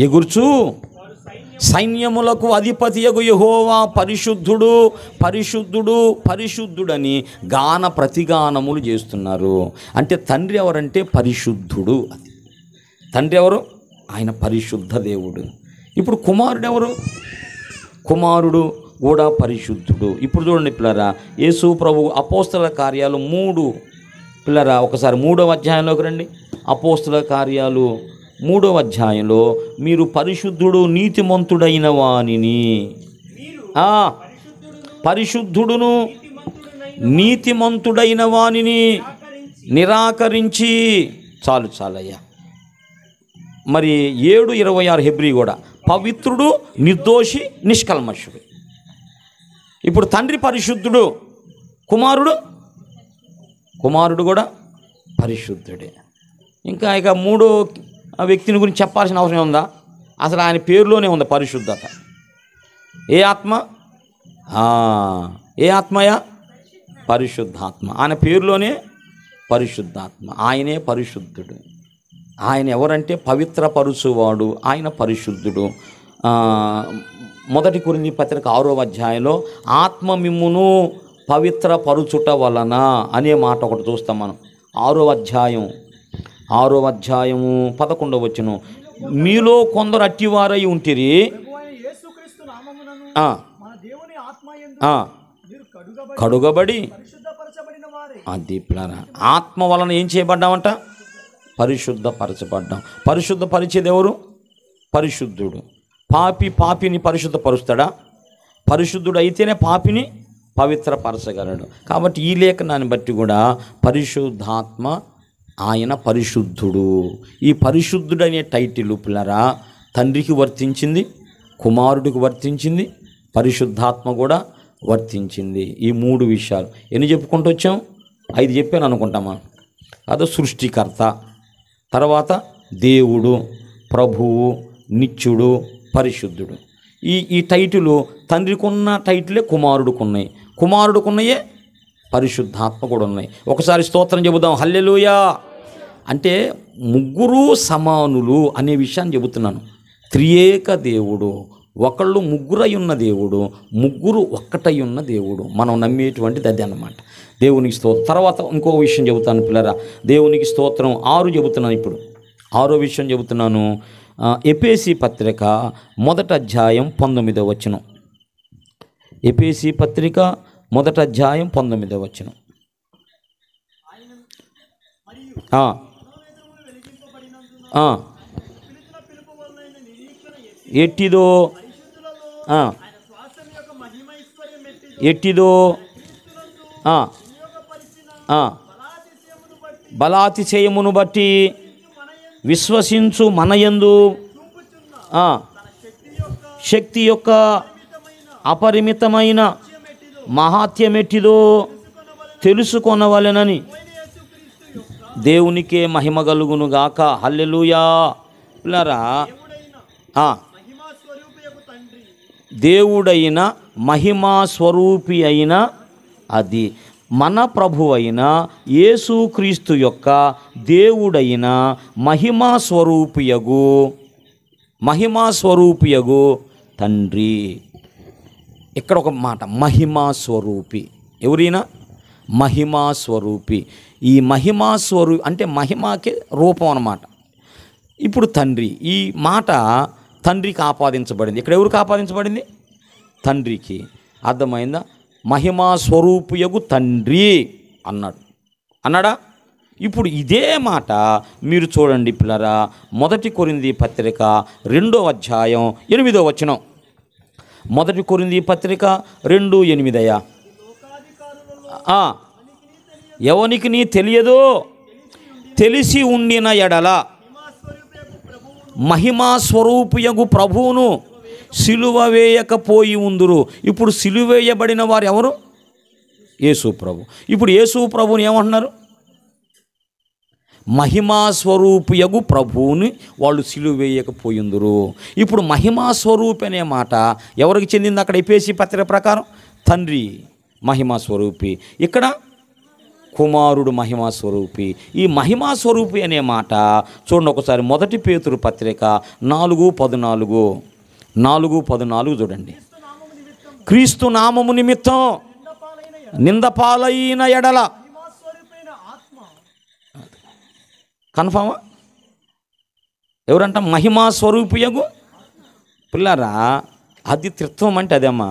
S1: ఎగుర్చు సైన్యములకు అధిపతియగు యెహోవా పరిశుద్ధుడు పరిశుద్ధుడు పరిశుద్ధుడని గాన ప్రతిగానములు చేస్తున్నారు. అంటే తండ్రి ఎవరంటే పరిశుద్ధుడు. అది తండ్రి ఎవరు? ఆయన పరిశుద్ధ దేవుడు. ఇప్పుడు కుమారుడు ఎవరు? కుమారుడు కూడా పరిశుద్ధుడు. ఇప్పుడు చూడండి పిల్లరా, యేసు ప్రభు అపోస్తల కార్యాలు 3 పిల్లరా, ఒకసారి 3వ అధ్యాయంలోకి రండి. అపోస్తల కార్యాలు 3వ అధ్యాయంలో మీరు పరిశుద్ధుడు నీతిమంతుడైన వానిని, పరిశుద్ధుడును నీతిమంతుడైన వానిని నిరాకరించి, చాలయ్యా. మరి 7:26 హెబ్రీ కూడా పవిత్రుడు నిర్దోషి నిష్కల్మషుడు. ఇప్పుడు తండ్రి పరిశుద్ధుడు, కుమారుడు కూడా పరిశుద్ధుడే. ఇంకా ఇక 3వ వ్యక్తిని గురించి చెప్పాల్సిన అవసరం ఉందా? అసలు ఆయన పేరులోనే ఉంది పరిశుద్ధత. ఏ ఆత్మ? ఏ ఆత్మయా? పరిశుద్ధాత్మ. ఆయన పేరులోనే పరిశుద్ధాత్మ. ఆయనే పరిశుద్ధుడు. ఆయన ఎవరంటే పవిత్రపరుచువాడు, ఆయన పరిశుద్ధుడు. 1 కొరింథీ పత్రిక 6వ అధ్యాయంలో ఆత్మ మిమ్మును పవిత్రపరుచుట వలన అనే మాట ఒకటి చూస్తాం మనం. 6వ అధ్యాయము 11వ వచనం, మీలో కొందరు అట్టివారై ఉంటిరి, కడుగబడి అది ఆత్మ వలన ఏం చేయబడ్డామంట? పరిశుద్ధపరచబడ్డాం. పరిశుద్ధపరిచేది ఎవరు? పరిశుద్ధుడు. పాపిని పరిశుద్ధపరుస్తాడా? పరిశుద్ధుడు అయితేనే పాపిని పవిత్రపరచగలడు. కాబట్టి ఈ లేఖనాన్ని బట్టి కూడా పరిశుద్ధాత్మ, ఆయన పరిశుద్ధుడు. ఈ పరిశుద్ధుడు అనే టైటిల్ పిల్లరా తండ్రికి వర్తించింది, కుమారుడికి వర్తించింది, పరిశుద్ధాత్మ కూడా వర్తించింది. ఈ 3 విషయాలు ఎన్ని చెప్పుకుంటూ వచ్చాం? 5 చెప్పాను అనుకుంటామా? అదో సృష్టికర్త, తర్వాత దేవుడు, ప్రభువు, నిత్యుడు, పరిశుద్ధుడు. ఈ టైటిల్ తండ్రికున్న టైటిలే కుమారుడుకున్నాయి, కుమారుడుకున్నాయే పరిశుద్ధాత్మ కూడా ఉన్నాయి. ఒకసారి స్తోత్రం చెబుదాం, హల్లెలూయా. అంటే ముగ్గురు సమానులు అనే విషయాన్ని చెబుతున్నాను. త్రియేక దేవుడు, ఒకళ్ళు ముగ్గురై ఉన్న దేవుడు, ముగ్గురు ఒక్కటై ఉన్న దేవుడు. మనం నమ్మేటువంటిది అది అన్నమాట. దేవునికి స్తోత్రం. తర్వాత ఇంకో విషయం చెబుతాను పిల్లరా, దేవునికి స్తోత్రం. 6 చెబుతున్నాను. ఇప్పుడు 6వ విషయం చెబుతున్నాను. ఎఫెసీ పత్రిక 1వ అధ్యాయం 19వ వచనం. ఎఫెసీ పత్రిక 1వ అధ్యాయం 19వ వచనం. ఎట్టిదో ఎట్టిదో బలాతిశయమును బట్టి విశ్వసించు మనయందు శక్తి యొక్క అపరిమితమైన మహాత్యమెట్టిదో తెలుసుకొనవలెనని దేవునికే మహిమ కలుగును గాక. హల్లెలూయా. పిల్లరా, దేవుడైన మహిమా స్వరూపి అయిన అది మన ప్రభు అయిన యేసుక్రీస్తు యొక్క దేవుడైన మహిమా స్వరూపియగు తండ్రి. ఇక్కడ ఒక మాట, మహిమా స్వరూపి. ఎవరైనా మహిమా స్వరూపి. ఈ మహిమా స్వరూపి అంటే మహిమాకి రూపం అన్నమాట. ఇప్పుడు తండ్రి, ఈ మాట తండ్రికి ఆపాదించబడింది. ఇక్కడ ఎవరికి ఆపాదించబడింది? తండ్రికి. అర్థమైందా? మహిమా స్వరూపియగు తండ్రి అన్నాడా? ఇప్పుడు ఇదే మాట మీరు చూడండి పిల్లరా, 1 కొరింథీ పత్రిక 2వ అధ్యాయం 8వ వచనం. 1 కొరింథీ పత్రిక 2:8. ఎవనికి నీ తెలియదో తెలిసి ఉండిన ఎడల మహిమా స్వరూపియగు ప్రభువును సిలువ వేయకపోయి ఉందురు. ఇప్పుడు సిలువ వేయబడిన వారు ఎవరు? యేసు ప్రభు. ఇప్పుడు యేసు ప్రభుని ఏమంటున్నారు? మహిమా స్వరూపియగు ప్రభువుని వాళ్ళు సిలువ వేయకపోయిందురు. ఇప్పుడు మహిమా స్వరూపి అనే మాట ఎవరికి చెందింది? అక్కడ ఎఫెసీ పత్రిక ప్రకారం తండ్రి మహిమా స్వరూపి, ఇక్కడ కుమారుడు మహిమా స్వరూపి. ఈ మహిమా స్వరూపి అనే మాట చూడండి ఒకసారి. 1 పేతురు పత్రిక 4:14 చూడండి. క్రీస్తు నామము నిమిత్తం నిందపాలైన ఎడల. కన్ఫామా? ఎవరంట? మహిమా స్వరూపియగు. పిల్లరా, అది త్రిత్వం అంటే అదేమ్మా.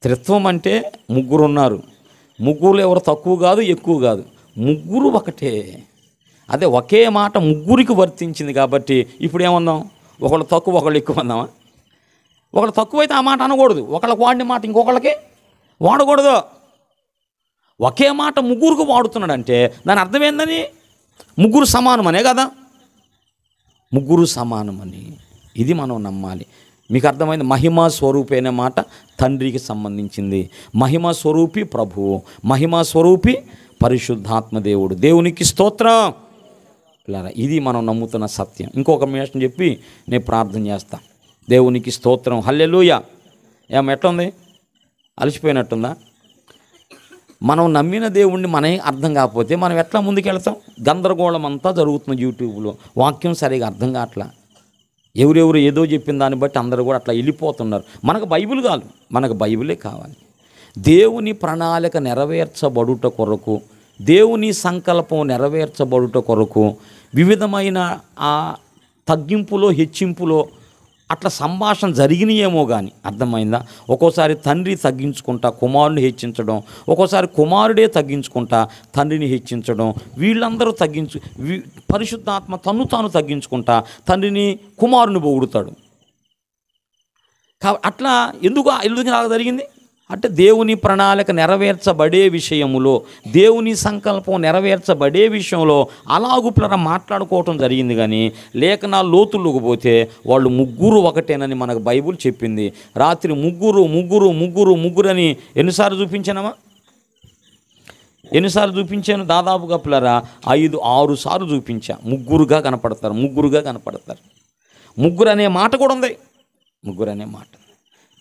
S1: త్రిత్వం అంటే ముగ్గురు ఉన్నారు. ముగ్గురు ఎవరు తక్కువ కాదు, ఎక్కువ కాదు, ముగ్గురు ఒకటే. అదే ఒకే మాట ముగ్గురికి వర్తించింది కాబట్టి ఇప్పుడు ఏమన్నాం? ఒకళ్ళు తక్కువ, ఒకళ్ళు ఎక్కువ అందామా? ఒకళ్ళు తక్కువైతే ఆ మాట అనకూడదు, ఒకళ్ళకి వాడిన మాట ఇంకొకళ్ళకి వాడకూడదు. ఒకే మాట ముగ్గురికి వాడుతున్నాడంటే దాని అర్థం ఏందని? ముగ్గురు సమానమనే కదా. ముగ్గురు సమానమని ఇది మనం నమ్మాలి. మీకు అర్థమైంది? మహిమా స్వరూపి అనే మాట తండ్రికి సంబంధించింది. మహిమా స్వరూపి ప్రభువు, మహిమా స్వరూపి పరిశుద్ధాత్మ దేవుడు. దేవునికి స్తోత్రం. ఇది మనం నమ్ముతున్న సత్యం. ఇంకొక విషయం చెప్పి నేను ప్రార్థన చేస్తా. దేవునికి స్తోత్రం. హల్లెలూయా. ఎట్లుంది? అలసిపోయినట్టుందా? మనం నమ్మిన దేవుణ్ణి మనమే అర్థం కాకపోతే మనం ఎట్లా ముందుకెళ్తాం? గందరగోళం అంతా జరుగుతుంది యూట్యూబ్లో. వాక్యం సరిగా అర్థం కావట్లా. ఎవరెవరు ఏదో చెప్పిన దాన్ని బట్టి అందరూ కూడా అట్లా వెళ్ళిపోతున్నారు. మనకు బైబిల్ కాదు, మనకు బైబిలే కావాలి. దేవుని ప్రణాళిక నెరవేర్చబడుట కొరకు, దేవుని సంకల్పం నెరవేర్చబడుట కొరకు వివిధమైన ఆ తగ్గింపులో హెచ్చింపులో అట్లా సంభాషణ జరిగినాయేమో కానీ, అర్థమైందా? ఒక్కోసారి తండ్రి తగ్గించుకుంటా కుమారుని హెచ్చించడం, ఒక్కోసారి కుమారుడే తగ్గించుకుంటా తండ్రిని హెచ్చించడం, వీళ్ళందరూ పరిశుద్ధాత్మ తన్ను తాను తగ్గించుకుంటా తండ్రిని కుమారుని పొగుడుతాడు. అట్లా ఎందుకు అలా జరిగింది అంటే దేవుని ప్రణాళిక నెరవేర్చబడే విషయములో, దేవుని సంకల్పం నెరవేర్చబడే విషయంలో అలాగుప్లరా మాట్లాడుకోవటం జరిగింది. కానీ లేఖనాలు లోతుల్లోకి పోతే వాళ్ళు ముగ్గురు ఒకటేనని మనకు బైబుల్ చెప్పింది. రాత్రి ముగ్గురు ముగ్గురు ముగ్గురు ముగ్గురు అని ఎన్నిసార్లు చూపించానమ్మా? ఎన్నిసార్లు చూపించాను? దాదాపుగా పిల్లరా 5-6 సార్లు చూపించా. ముగ్గురుగా కనపడతారు, ముగ్గురుగా కనపడతారు. ముగ్గురు అనే మాట కూడా ఉంది. ముగ్గురు అనే మాట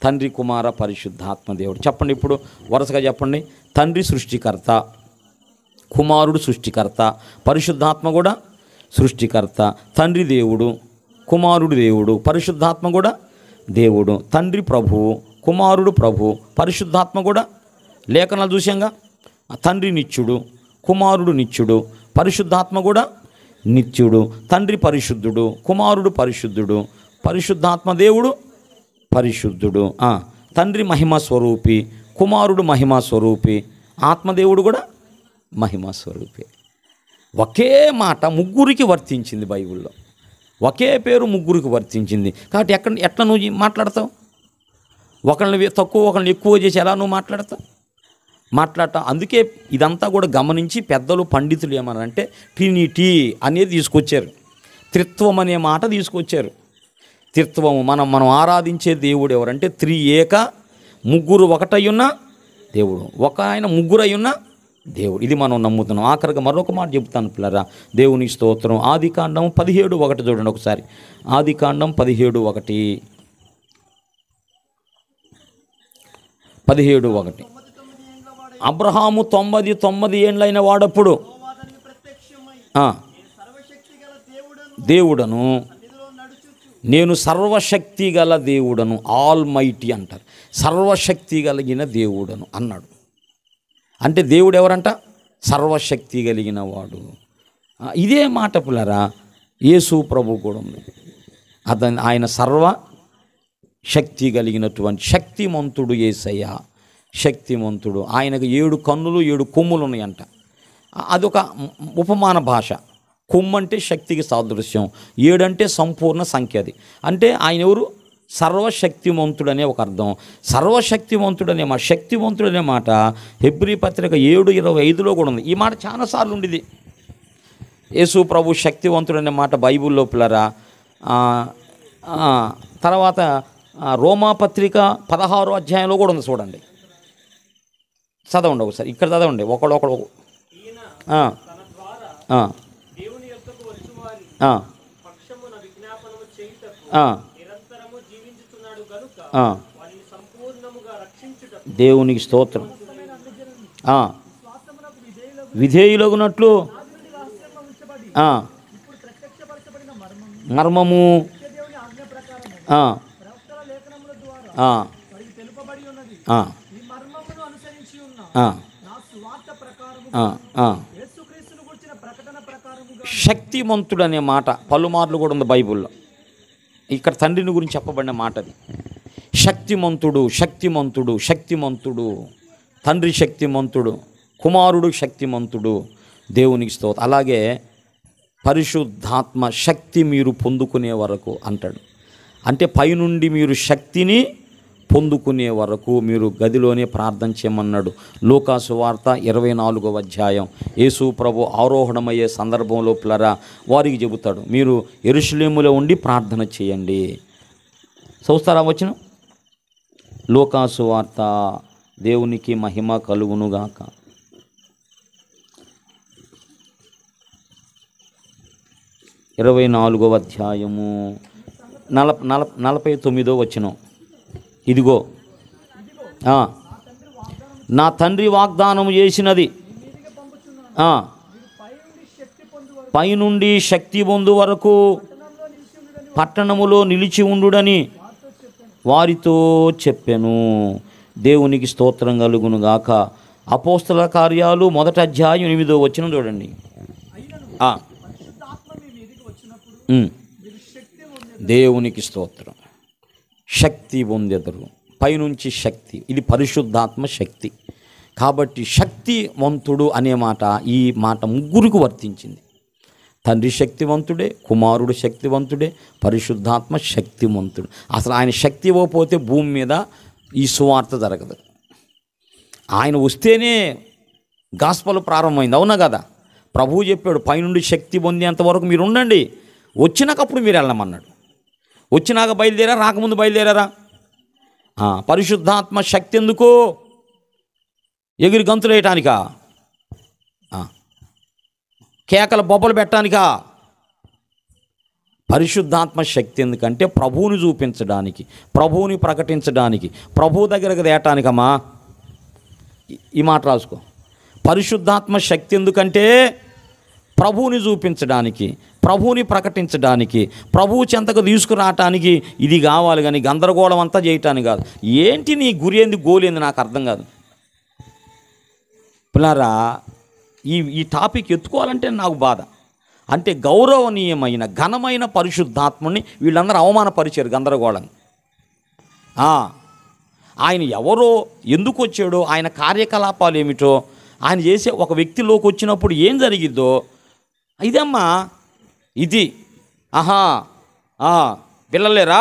S1: తండ్రి, కుమార, పరిశుద్ధాత్మ దేవుడు. చెప్పండి ఇప్పుడు వరుసగా చెప్పండి. తండ్రి సృష్టికర్త, కుమారుడు సృష్టికర్త, పరిశుద్ధాత్మ కూడా సృష్టికర్త. తండ్రి దేవుడు, కుమారుడు దేవుడు, పరిశుద్ధాత్మ కూడా దేవుడు. తండ్రి ప్రభువు, కుమారుడు ప్రభువు, పరిశుద్ధాత్మ కూడా. లేఖనాలు చూసాంగా, తండ్రి నిత్యుడు, కుమారుడు నిత్యుడు, పరిశుద్ధాత్మ కూడా నిత్యుడు. తండ్రి పరిశుద్ధుడు, కుమారుడు పరిశుద్ధుడు, పరిశుద్ధాత్మ దేవుడు పరిశుద్ధుడు. తండ్రి మహిమ స్వరూపి, కుమారుడు మహిమా స్వరూపి, ఆత్మదేవుడు కూడా మహిమా స్వరూపి. ఒకే మాట ముగ్గురికి వర్తించింది బైబిల్లో. ఒకే పేరు ముగ్గురికి వర్తించింది. కాబట్టి ఎట్లా నువ్వు మాట్లాడతావు? ఒకళ్ళని తక్కువ ఒకళ్ళని ఎక్కువ చేసి ఎలా నువ్వు మాట్లాడతావు? అందుకే ఇదంతా కూడా గమనించి పెద్దలు పండితులు ఏమన్నారంటే ట్రినిటీ అనేది తీసుకొచ్చారు. త్రిత్వం అనే మాట తీసుకొచ్చారు. త్రిత్వము మనం ఆరాధించే దేవుడు ఎవరంటే త్రియేక, ముగ్గురు ఒకటయ్యున్న దేవుడు, ఒక ఆయన ముగ్గురయ్యున్న దేవుడు. ఇది మనం నమ్ముతున్నాం. ఆఖరిగా మరొక మాట చెబుతాను పిల్లరా, దేవుని స్తోత్రం. ఆదికాండం 17:1 చూడండి ఒకసారి. ఆదికాండం 17:1. 17:1. అబ్రహాము 99 ఏండ్లైన వాడప్పుడు దేవుడను, నేను సర్వశక్తి గల దేవుడను, ఆల్ మైటీ అంటారు, సర్వశక్తి కలిగిన దేవుడను అన్నాడు. అంటే దేవుడు ఎవరంట? సర్వశక్తి కలిగిన వాడు. ఇదే మాట పిల్లరా యేసు ప్రభు కూడా ఉంది. ఆయన సర్వ శక్తి కలిగినటువంటి శక్తిమంతుడు యేసయ్య, శక్తిమంతుడు. ఆయనకు 7 కన్నులు 7 కొమ్ములు ఉన్నాయంట. అదొక ఉపమాన భాష. కొమ్ము అంటే శక్తికి సాదృశ్యం, 7 అంటే సంపూర్ణ సంఖ్య. అది అంటే ఆయన ఎవరు? సర్వశక్తిమంతుడనే ఒక అర్థం. సర్వశక్తిమంతుడనే మాట, శక్తివంతుడనే మాట హెబ్రీ పత్రిక 7:25 కూడా ఉంది. ఈ మాట చాలాసార్లు ఉండేది. యేసు ప్రభు శక్తివంతుడనే మాట బైబిల్లో పిల్లరా. తర్వాత రోమా పత్రిక 16వ అధ్యాయంలో కూడా ఉంది. చూడండి, చదవండి ఒకసారి. ఇక్కడ చదవండి. ఒకడు దేవునికి స్తోత్రం. విధేయులగునట్లు మర్మము శక్తిమంతుడు అనే మాట పలుమార్లు కూడా ఉంది బైబిల్లో. ఇక్కడ తండ్రిని గురించి చెప్పబడిన మాట అది. శక్తిమంతుడు, శక్తిమంతుడు, శక్తిమంతుడు. తండ్రి శక్తిమంతుడు, కుమారుడు శక్తిమంతుడు. దేవునికి స్తోత్రం. అలాగే పరిశుద్ధాత్మ శక్తి మీరు పొందుకునే వరకు అంటాడు. అంటే పైనుండి మీరు శక్తిని పొందుకునే వరకు మీరు గదిలోనే ప్రార్థన చేయమన్నాడు. లూకాసు వార్త 24వ అధ్యాయం. యేసు ప్రభు ఆరోహణమయ్యే సందర్భంలో పిల్లరా వారికి చెబుతాడు, మీరు యెరూషలేములో ఉండి ప్రార్థన చేయండి. చూస్తారా వచ్చిన లూకాసు వార్త. దేవునికి మహిమ కలుగునుగాక. 24వ అధ్యాయము 49వ వచనం. ఇదిగో నా తండ్రి వాగ్దానం చేసినది పైనుండి శక్తి పొందు వరకు పట్టణములో నిలిచి ఉండుడని వారితో చెప్పెను. దేవునికి స్తోత్రం కలుగును గాక. అపోస్తల కార్యాలు 1వ అధ్యాయం 8వ వచనం చూడండి. దేవునికి స్తోత్రం. శక్తి పొందెదరు, పైనుంచి శక్తి. ఇది పరిశుద్ధాత్మ శక్తి. కాబట్టి శక్తివంతుడు అనే మాట, ఈ మాట ముగ్గురికి వర్తించింది. తండ్రి శక్తివంతుడే, కుమారుడు శక్తివంతుడే, పరిశుద్ధాత్మ శక్తివంతుడు. అసలు ఆయన శక్తి ఇవ్వకపోతే భూమి మీద ఈ సువార్త జరగదు. ఆయన వస్తేనే గాస్పల్ ప్రారంభమైంది. అవునా కదా? ప్రభువు చెప్పాడు, పైనుండి శక్తి పొందేంతవరకు మీరు ఉండండి, వచ్చినాకప్పుడు మీరు వెళ్ళమన్నాడు. వచ్చినాక బయలుదేరా, రాకముందు బయలుదేరారా? పరిశుద్ధాత్మ శక్తి ఎందుకు? ఎగిరి గంతులు వేయటానికా? కేకల బొబ్బలు పెట్టడానికా? పరిశుద్ధాత్మ శక్తి ఎందుకంటే ప్రభువుని చూపించడానికి, ప్రభువుని ప్రకటించడానికి, ప్రభువు దగ్గరకు తేటానికమ్మా. ఈ మాట రాసుకో. పరిశుద్ధాత్మ శక్తి ఎందుకంటే ప్రభువుని చూపించడానికి, ప్రభువుని ప్రకటించడానికి, ప్రభువు చెంతకు తీసుకురావటానికి ఇది కావాలి, కానీ గందరగోళం అంతా చేయటానికి కాదు. ఏంటి నీ గురి ఏంది, గోలేంది నాకు అర్థం కాదు. పిల్లారా, ఈ టాపిక్ ఎత్తుకోవాలంటే నాకు బాధ. అంటే గౌరవనీయమైన ఘనమైన పరిశుద్ధాత్మని వీళ్ళందరూ అవమానపరిచారు గందరగోళం. ఆయన ఎవరో, ఎందుకు వచ్చాడో, ఆయన కార్యకలాపాలు ఏమిటో, ఆయన చేసే ఒక వ్యక్తిలోకి వచ్చినప్పుడు ఏం జరిగిద్దో, ఇదమ్మా ఇది. పిల్లలేరా,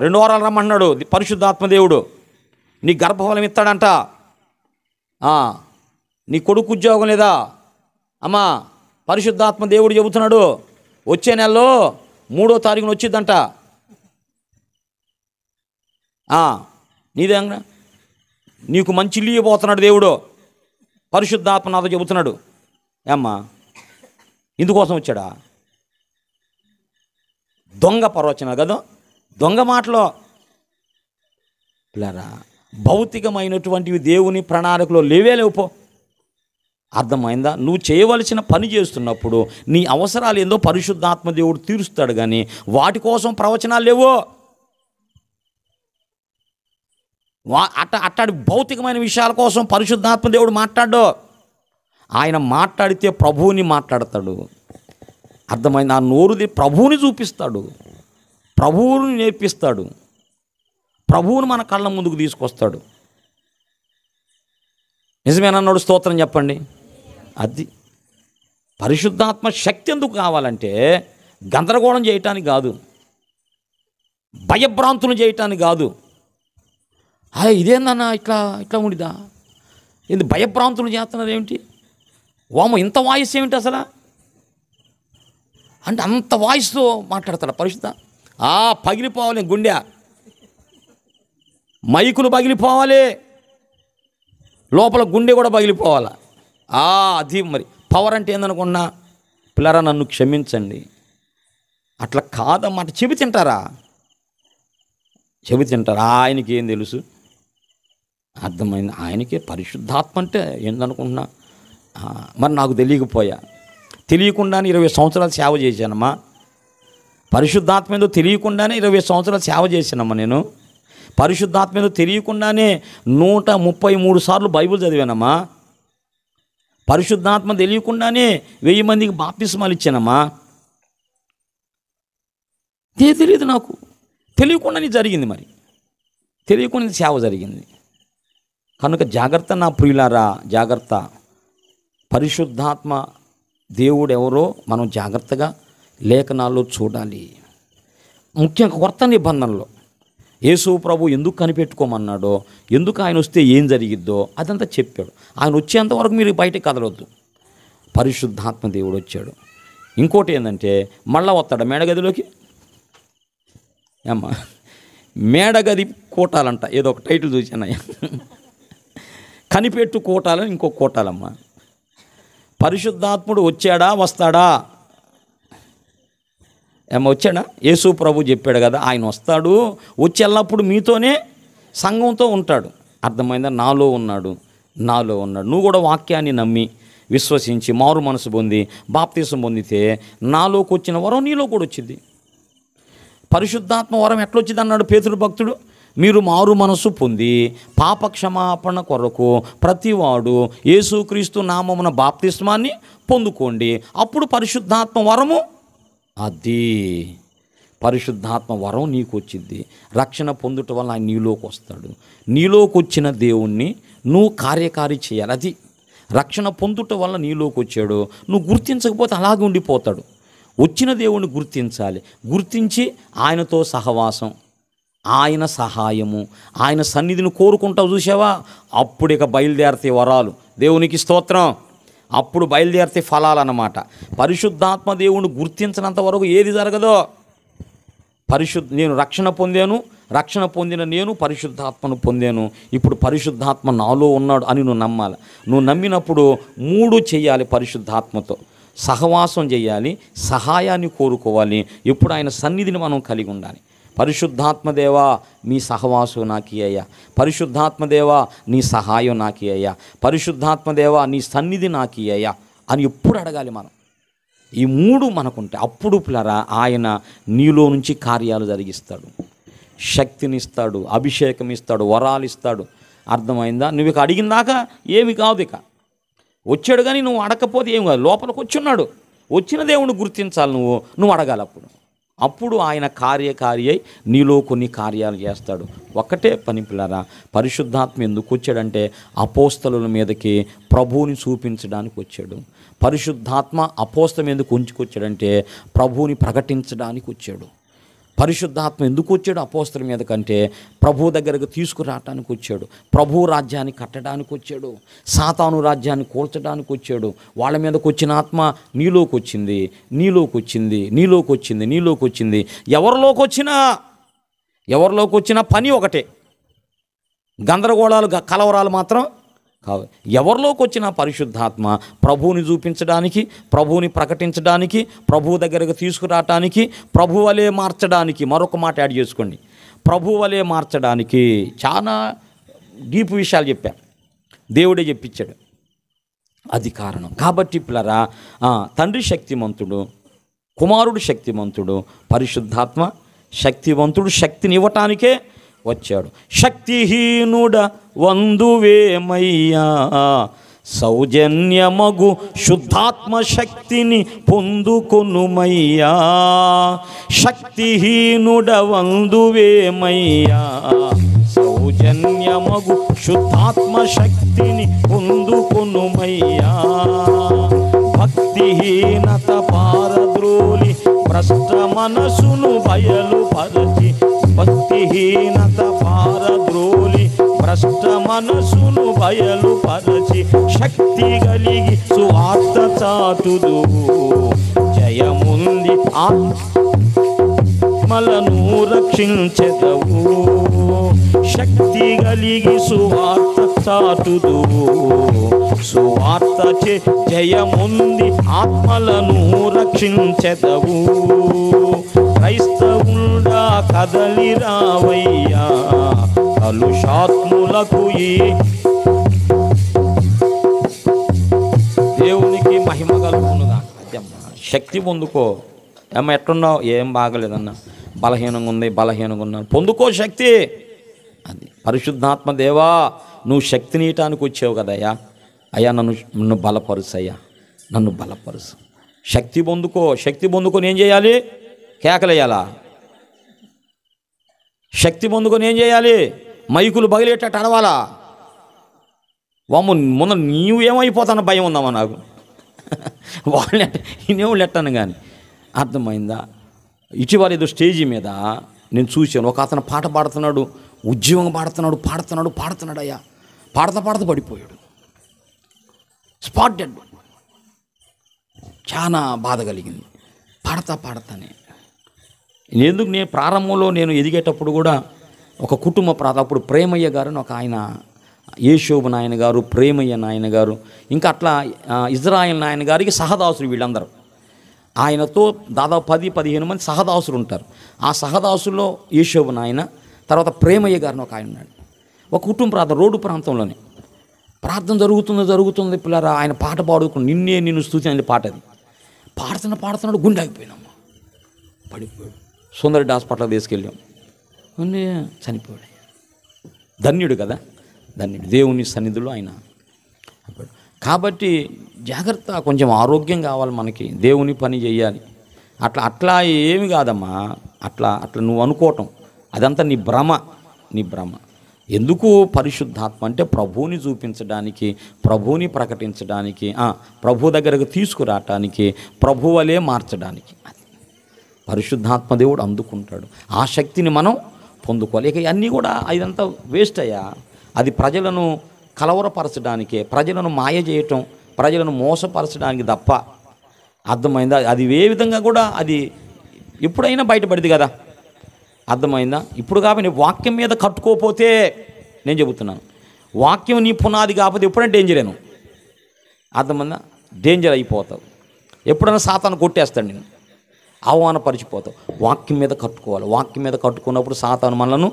S1: 2 వారాలు రమ్మన్నాడు పరిశుద్ధాత్మ దేవుడు, నీ గర్భఫలం ఇస్తాడంట. నీ కొడుకు ఉద్యోగం లేదా అమ్మా, పరిశుద్ధాత్మ దేవుడు చెబుతున్నాడు వచ్చే నెలలో 3వ తారీఖున వచ్చిద్దంట. నీదే నీకు మంచి ఇల్లు ఇవ్వబోతున్నాడు దేవుడు, పరిశుద్ధాత్మ నాతో చెబుతున్నాడు. ఏమ్మా, ఇందుకోసం వచ్చాడా? దొంగ ప్రవచనాలు కదా, దొంగ మాటలో. పిల్లరా, భౌతికమైనటువంటివి దేవుని ప్రణాళికలో లేవో. అర్థమైందా? నువ్వు చేయవలసిన పని చేస్తున్నప్పుడు నీ అవసరాలు ఏందో పరిశుద్ధాత్మ దేవుడు తీరుస్తాడు, కానీ వాటి కోసం ప్రవచనాలు లేవో. అట్టాడి భౌతికమైన విషయాల కోసం పరిశుద్ధాత్మ దేవుడు మాట్లాడు. ఆయన మాట్లాడితే ప్రభువుని మాట్లాడతాడు. అర్థమైంది? ఆ నోరుది ప్రభువుని చూపిస్తాడు, ప్రభువుని నేర్పిస్తాడు, ప్రభువుని మన కళ్ళ ముందుకు తీసుకొస్తాడు. నిజమేనన్నాడు, స్తోత్రం చెప్పండి. అది పరిశుద్ధాత్మ శక్తి ఎందుకు కావాలంటే గందరగోళం చేయటానికి కాదు, భయభ్రాంతులు చేయటానికి కాదు. ఇదేందన్నా ఇట్లా ఉండిదా, ఏంది భయభ్రాంతులు చేస్తున్నారు ఏమిటి, వామ ఇంత వాయిస్ ఏమిటి అసలు అంటే అంత వాయిస్తో మాట్లాడతాడు పరిశుద్ధ. పగిలిపోవాలి గుండె, మైకులు పగిలిపోవాలి, లోపల గుండె కూడా పగిలిపోవాలి. అది మరి పవర్ అంటే ఏందనుకున్నా. పిల్లరా, నన్ను క్షమించండి, అట్లా కాదన్నమాట. చెబి తింటారా? ఆయనకి ఏం తెలుసు? అర్థమైంది, ఆయనకే పరిశుద్ధాత్మ అంటే ఏందనుకుంటున్నా. మరి నాకు తెలియకుండానే 20 సంవత్సరాలు సేవ చేశానమ్మా. పరిశుద్ధాత్మ ఏదో తెలియకుండానే 20 సంవత్సరాలు సేవ చేశానమ్మా. నేను పరిశుద్ధాత్మ ఏదో తెలియకుండానే 133 సార్లు బైబిల్ చదివానమ్మా. పరిశుద్ధాత్మ తెలియకుండానే 1000 మందికి బాప్తిస్మాలు ఇచ్చానమ్మా. తెలియదు నాకు, తెలియకుండానే జరిగింది. మరి తెలియకుండా సేవ జరిగింది కనుక జాగ్రత్త నా ప్రియులారా, జాగ్రత్త. పరిశుద్ధాత్మ దేవుడు ఎవరో మనం జాగ్రత్తగా లేఖనాల్లో చూడాలి. ముఖ్యంగా కొత్త నిబంధనలో యేసు ప్రభు ఎందుకు కనిపెట్టుకోమన్నాడో, ఎందుకు ఆయన వస్తే ఏం జరిగిద్దో అదంతా చెప్పాడు. ఆయన వచ్చేంతవరకు మీరు బయటకు కదలొద్దు. పరిశుద్ధాత్మ దేవుడు వచ్చాడు. ఇంకోటి ఏంటంటే మళ్ళా వస్తాడు మేడగదిలోకి. అమ్మా, మేడగది కోటాలంట, ఏదో ఒక టైటిల్ చూసానయ్యా. కనిపెట్టు కోటాలని ఇంకో కోటాలమ్మా. పరిశుద్ధాత్ముడు వచ్చాడా, వస్తాడా? వచ్చాడా? యేసు ప్రభు చెప్పాడు కదా, ఆయన వస్తాడు, వచ్చి ఎల్లప్పుడు మీతోనే సంఘంతో ఉంటాడు. అర్థమైందా? నాలో ఉన్నాడు. నువ్వు కూడా వాక్యాన్ని నమ్మి విశ్వసించి మారు మనసు పొంది బాప్తీసం పొందితే నాలోకి వచ్చిన వరం నీలో కూడా వచ్చింది. పరిశుద్ధాత్మ వరం ఎట్లొచ్చింది అన్నాడు పేతురు భక్తుడు. మీరు మారు మనసు పొంది పాపక్షమాపణ కొరకు ప్రతివాడు యేసుక్రీస్తు నామమున బాప్తిస్మాన్ని పొందుకోండి, అప్పుడు పరిశుద్ధాత్మ వరము. అది పరిశుద్ధాత్మ వరం నీకు వచ్చింది. రక్షణ పొందుట వల్ల ఆయన నీలోకి వస్తాడు. నీలోకి వచ్చిన దేవుణ్ణి నువ్వు కార్యకారి చేయాలి. అది రక్షణ పొందుట వల్ల నీలోకి వచ్చాడు. నువ్వు గుర్తించకపోతే అలాగే ఉండిపోతాడు. వచ్చిన దేవుణ్ణి గుర్తించాలి. గుర్తించి ఆయనతో సహవాసం, ఆయన సహాయము, ఆయన సన్నిధిని కోరుకుంటావు చూసావా, అప్పుడు ఇక బయలుదేరతాయి వరాలు. దేవునికి స్తోత్రం. అప్పుడు బయలుదేరితే ఫలాలన్నమాట. పరిశుద్ధాత్మ దేవుని గుర్తించినంత వరకు ఏది జరగదో. నేను రక్షణ పొందిన నేను పరిశుద్ధాత్మను పొందాను. ఇప్పుడు పరిశుద్ధాత్మ నాలో ఉన్నాడు అని నువ్వు నమ్మాలి. నువ్వు నమ్మినప్పుడు 3 చేయాలి. పరిశుద్ధాత్మతో సహవాసం చేయాలి, సహాయాన్ని కోరుకోవాలి. ఎప్పుడు ఆయన సన్నిధిని మనం కలిగి ఉండాలి. పరిశుద్ధాత్మదేవా మీ సహవాసం నాకి అయ్యా, పరిశుద్ధాత్మదేవా నీ సహాయం నాకి అయ్యా, పరిశుద్ధాత్మదేవా నీ సన్నిధి నాకి అయ్యా అని ఎప్పుడు అడగాలి మనం. ఈ 3 మనకుంటే అప్పుడు పిల్లరా ఆయన నీలో నుంచి కార్యాలు జరిగిస్తాడు, శక్తినిస్తాడు, అభిషేకం ఇస్తాడు, వరాలు ఇస్తాడు. అర్థమైందా? నువ్వు ఇక అడిగిన దాకా ఏమి కాదు. ఇక వచ్చాడు కానీ నువ్వు అడగకపోతే ఏం కాదు. లోపలికి వచ్చున్నాడు, వచ్చిన దేవుని గుర్తించాలి. నువ్వు అడగాలి. అప్పుడు ఆయన కార్యకారి అయి నీలో కొన్ని కార్యాలు చేస్తాడు. ఒక్కటే పని పిల్లరా, పరిశుద్ధాత్మ ఎందుకు వచ్చాడంటే అపోస్తలుల మీదకి ప్రభువుని చూపించడానికి వచ్చాడు. పరిశుద్ధాత్మ అపోస్తలం ఎందుకు ఉంచుకొచ్చాడంటే ప్రభువుని ప్రకటించడానికి వచ్చాడు. పరిశుద్ధాత్మ ఎందుకు వచ్చాడు అపోస్తల మీద కంటే ప్రభు దగ్గరకు తీసుకురావటానికి వచ్చాడు. ప్రభు రాజ్యాన్ని కట్టడానికి వచ్చాడు. సాతాను రాజ్యాన్ని కూల్చడానికి వచ్చాడు. వాళ్ళ మీదకి వచ్చిన ఆత్మ నీలోకి వచ్చింది, నీలోకి వచ్చింది, నీలోకి వచ్చింది, నీలోకి వచ్చింది. ఎవరిలోకి వచ్చినా పని ఒకటే, గందరగోళాలు కలవరాలు మాత్రం కాదు. ఎవరిలోకి వచ్చిన పరిశుద్ధాత్మ ప్రభువుని చూపించడానికి, ప్రభువుని ప్రకటించడానికి, ప్రభు దగ్గరకు తీసుకురావటానికి, ప్రభు వలె మార్చడానికి. మరొక మాట యాడ్ చేసుకోండి, ప్రభు వలె మార్చడానికి. చాలా డీప్ విషయాలు చెప్పాను, దేవుడే చెప్పించాడు. అది కారణం. కాబట్టి పిల్లరా, తండ్రి శక్తిమంతుడు, కుమారుడు శక్తిమంతుడు, పరిశుద్ధాత్మ శక్తివంతుడు. శక్తిని ఇవ్వటానికే వచ్చాడు. శక్తిహీనుడ వందువేమయ్యా, సౌజన్యమగు శుద్ధాత్మ శక్తిని పొందుకొనుమయ్యా. శక్తిహీనుడ వందువేమయ్యా, సౌజన్యమగు శుద్ధాత్మ శక్తిని పొందుకొనుమయ్యా. భక్తిహీనత పారద్రోలి భ్రష్ట మనసును బయలుపరచి, భక్తిహీనత పారద్రోలి భ్రష్ట మనసును బయలుపరచి, శక్తి కలిగి సువార్త చాటుదు. జయముంది ఆత్మలను రక్షించెదవు. శక్తి కలిగి సువార్త చాటుదు. సువార్త చే జయముంది ఆత్మలను రక్షించెదవు. క్రైస్తవుడా కదలి రావయ్యా, కలుషాత్ములకు దేవునికి మహిమ కలుగునుగా. శక్తి పొందుకో. ఏమో ఎట్టున్నావు? ఏం బాగలేదన్నా, బలహీనంగా ఉన్నాను. పొందుకో శక్తి. అది పరిశుద్ధాత్మ దేవా, నువ్వు శక్తిని ఇయటానికి వచ్చావు కదయ్యా. అయ్యా నన్ను బలపరుసు, అయ్యా నన్ను బలపరుసు. శక్తి పొందుకొని ఏం చేయాలి? కేకలేయాలా? శక్తి పొందుకొని ఏం చేయాలి? మైకులు బగిలేటట్టు అడవాలా? మొన్న నీవు ఏమైపోతానో భయం ఉందామా నాకు. వాళ్ళెట్ట ఇన్నేవాళ్ళు ఎట్టాను కానీ. అర్థమైందా? ఇటీవల ఏదో స్టేజీ మీద నేను చూశాను, ఒక అతను పాట పాడుతున్నాడు, ఉద్యోగం పాడుతున్నాడు అయ్యా. పాడుతా పడిపోయాడు, స్పాట్ డెడ్. చాలా బాధ కలిగింది. పాడతానే ఎందుకు. నేను ప్రారంభంలో ఎదిగేటప్పుడు కూడా ఒక కుటుంబ అప్పుడు ప్రేమయ్య గారు అని ఒక ఆయన, యేషోబు నాయన గారు, ప్రేమయ్య నాయన గారు, ఇంకా అట్లా ఇజ్రాయేల్ నాయన గారికి సహదాసులు వీళ్ళందరూ. ఆయనతో దాదాపు 10-15 మంది సహదాసులు ఉంటారు. ఆ సహదాసుల్లో యేషోబు నాయన, తర్వాత ప్రేమయ్య గారిని ఒక ఆయన ఉన్నాడు. ఒక కుటుంబ ప్రార్థన రోడ్డు ప్రాంతంలోనే ప్రార్థన జరుగుతుంది పిల్లరా. ఆయన పాట పాడుకుని నిన్ను స్తుతి అనే పాట. అది పాడుతున్నాడు, గుండె ఆగిపోయినమ్మా, పడిపోయాడు. సుందరెడ్డి హాస్పిటల్కి తీసుకెళ్ళాం, చనిపోయాడు. ధన్యుడు కదా, ధన్యుడు. దేవుని సన్నిధిలో ఆయన. కాబట్టి జాగ్రత్త, కొంచెం ఆరోగ్యం కావాలి మనకి, దేవుని పని చేయాలి. అట్లా ఏమి కాదమ్మా. అట్లా నువ్వు అనుకోవటం అదంతా నీ భ్రమ. ఎందుకు? పరిశుద్ధాత్మ అంటే ప్రభువుని చూపించడానికి, ప్రభువుని ప్రకటించడానికి, ప్రభు దగ్గరకు తీసుకురావటానికి, ప్రభు వలె మార్చడానికి. అది పరిశుద్ధాత్మ దేవుడు అందుకుంటాడు. ఆ శక్తిని మనం పొందుకోవాలి. ఇక అన్నీ కూడా ఇదంతా వేస్ట్ అయ్యా. అది ప్రజలను కలవరపరచడానికే, ప్రజలను మాయ చేయటం, ప్రజలను మోసపరచడానికి తప్ప. అర్థమైందా? అది ఏ విధంగా కూడా అది ఎప్పుడైనా బయటపడింది కదా. అర్థమైందా? ఇప్పుడు కాబట్టి వాక్యం మీద కట్టుకోపోతే, నేను చెబుతున్నాను, వాక్యం నీ పునాది కాకపోతే ఎప్పుడైనా డేంజరేను. అర్థమైందా? డేంజర్ అయిపోతావు. ఎప్పుడైనా సాతాను కొట్టేస్తాడు నేను. అవమానపరిచిపోతాం. వాక్యం మీద కట్టుకోవాలి. వాక్యం మీద కట్టుకున్నప్పుడు సాతాను మనలను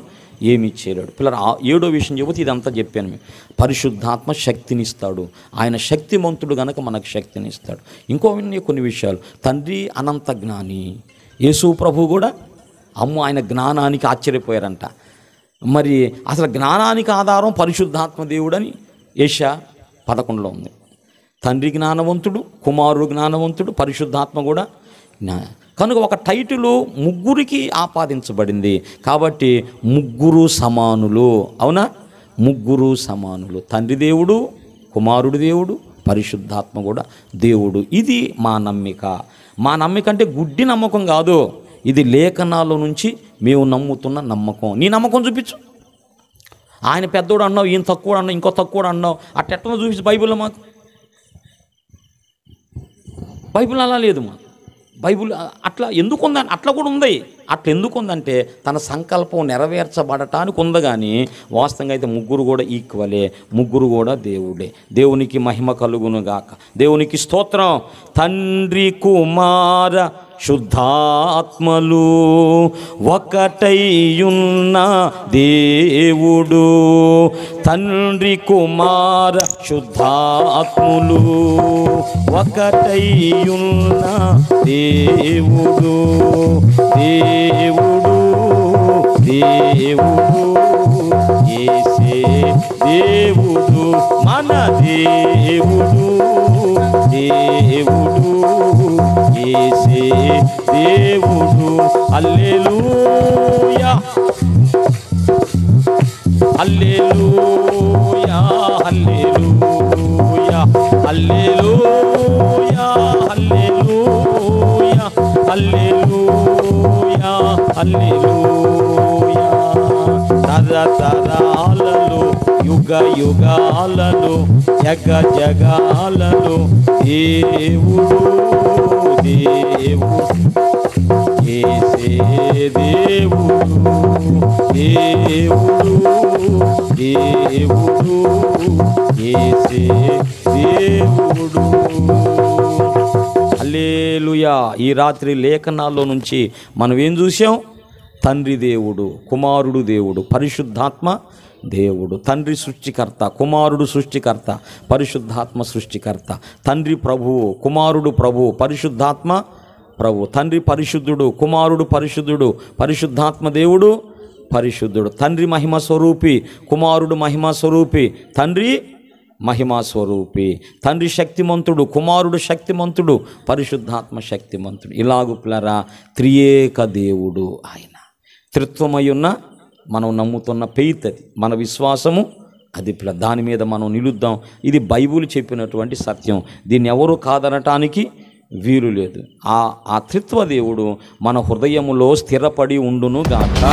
S1: ఏమి చేయలేడు. పిల్లలు 7వ విషయం చెబితే ఇదంతా చెప్పాను మేము. పరిశుద్ధాత్మ శక్తినిస్తాడు. ఆయన శక్తిమంతుడు గనక మనకు శక్తినిస్తాడు. కొన్ని విషయాలు. తండ్రి అనంత జ్ఞాని. యేసు ప్రభు కూడా ఆయన జ్ఞానానికి ఆశ్చర్యపోయారంట. మరి అసలు జ్ఞానానికి ఆధారం పరిశుద్ధాత్మ దేవుడని యెషయా 11లో ఉంది. తండ్రి జ్ఞానవంతుడు, కుమారుడు జ్ఞానవంతుడు, పరిశుద్ధాత్మ కూడా కనుక ఒక టైటిలు ముగ్గురికి ఆపాదించబడింది. కాబట్టి ముగ్గురు సమానులు. అవునా? ముగ్గురు సమానులు. తండ్రి దేవుడు, కుమారుడు దేవుడు, పరిశుద్ధాత్మ కూడా దేవుడు. ఇది మా నమ్మిక. మా నమ్మిక అంటే గుడ్డి నమ్మకం కాదు. ఇది లేఖనాల నుంచి మేము నమ్ముతున్న నమ్మకం. నీ నమ్మకం చూపించు. ఆయన పెద్దోడు అన్నావు, ఈయన తక్కువ అన్నావు, ఇంకో తక్కువ అన్నావు, అట్టెట్టనో చూపించు బైబిల్లో. మాకు బైబిల్ అలా లేదు. మాకు బైబిల్ అట్లా ఎందుకుందని, అట్లా కూడా ఉంది. అట్లా ఎందుకుందంటే తన సంకల్పం నెరవేర్చబడటానికి ఉంది. కానీ వాస్తవంగా అయితే ముగ్గురు కూడా ఈక్వలే, ముగ్గురు కూడా దేవుడే. దేవునికి మహిమ కలుగును గాక. దేవునికి స్తోత్రం. తండ్రి కుమార శుద్ధాత్మలు ఒకటైయున్న దేవుడు. తండ్రి కుమార శుద్ధాత్ములు ఒకటైయున్న దేవుడు. దేవుడు దేవుడు యేసే దేవుడు, మన దేవుడు. దేవుడు యేసే దేవుడు. హల్లెలూయా హల్లెలూయా హల్లెలూయా హల్లెలూయా హల్లెలూయా హల్లెలూయా హల్లెలూయా. తరతరాలలో యుగ యుగాలలో జగ జగాలలో దేవుడు దేవుడు యేసే దేవుడు. దేవుడు దేవుడు యేసే దేవుడు. హల్లెలూయా. ఈ రాత్రి లేఖనాల్లో నుంచి మనం ఏం చూసాం? తండ్రి దేవుడు, కుమారుడు దేవుడు, పరిశుద్ధాత్మ దేవుడు. తండ్రి సృష్టికర్త, కుమారుడు సృష్టికర్త, పరిశుద్ధాత్మ సృష్టికర్త. తండ్రి ప్రభువు, కుమారుడు ప్రభువు, పరిశుద్ధాత్మ ప్రభు. తండ్రి పరిశుద్ధుడు, కుమారుడు పరిశుద్ధుడు, పరిశుద్ధాత్మ దేవుడు పరిశుద్ధుడు. తండ్రి మహిమ స్వరూపి, కుమారుడు మహిమ స్వరూపి, తండ్రి మహిమా స్వరూపి. తండ్రి శక్తిమంతుడు, కుమారుడు శక్తిమంతుడు, పరిశుద్ధాత్మ శక్తిమంతుడు. ఇలాగు పిల్లరా త్రియేక దేవుడు ఆయన. త్రిత్వమై ఉన్న మనం నమ్ముతున్న ఫెయిత్ అది, మన విశ్వాసము అది. దాని మీద మనం నిలుద్దాం. ఇది బైబిల్ చెప్పినటువంటి సత్యం. దీన్ని ఎవరు కాదనటానికి వీలు లేదు. ఆ త్రిత్వ దేవుడు మన హృదయములో స్థిరపడి ఉండును గాక.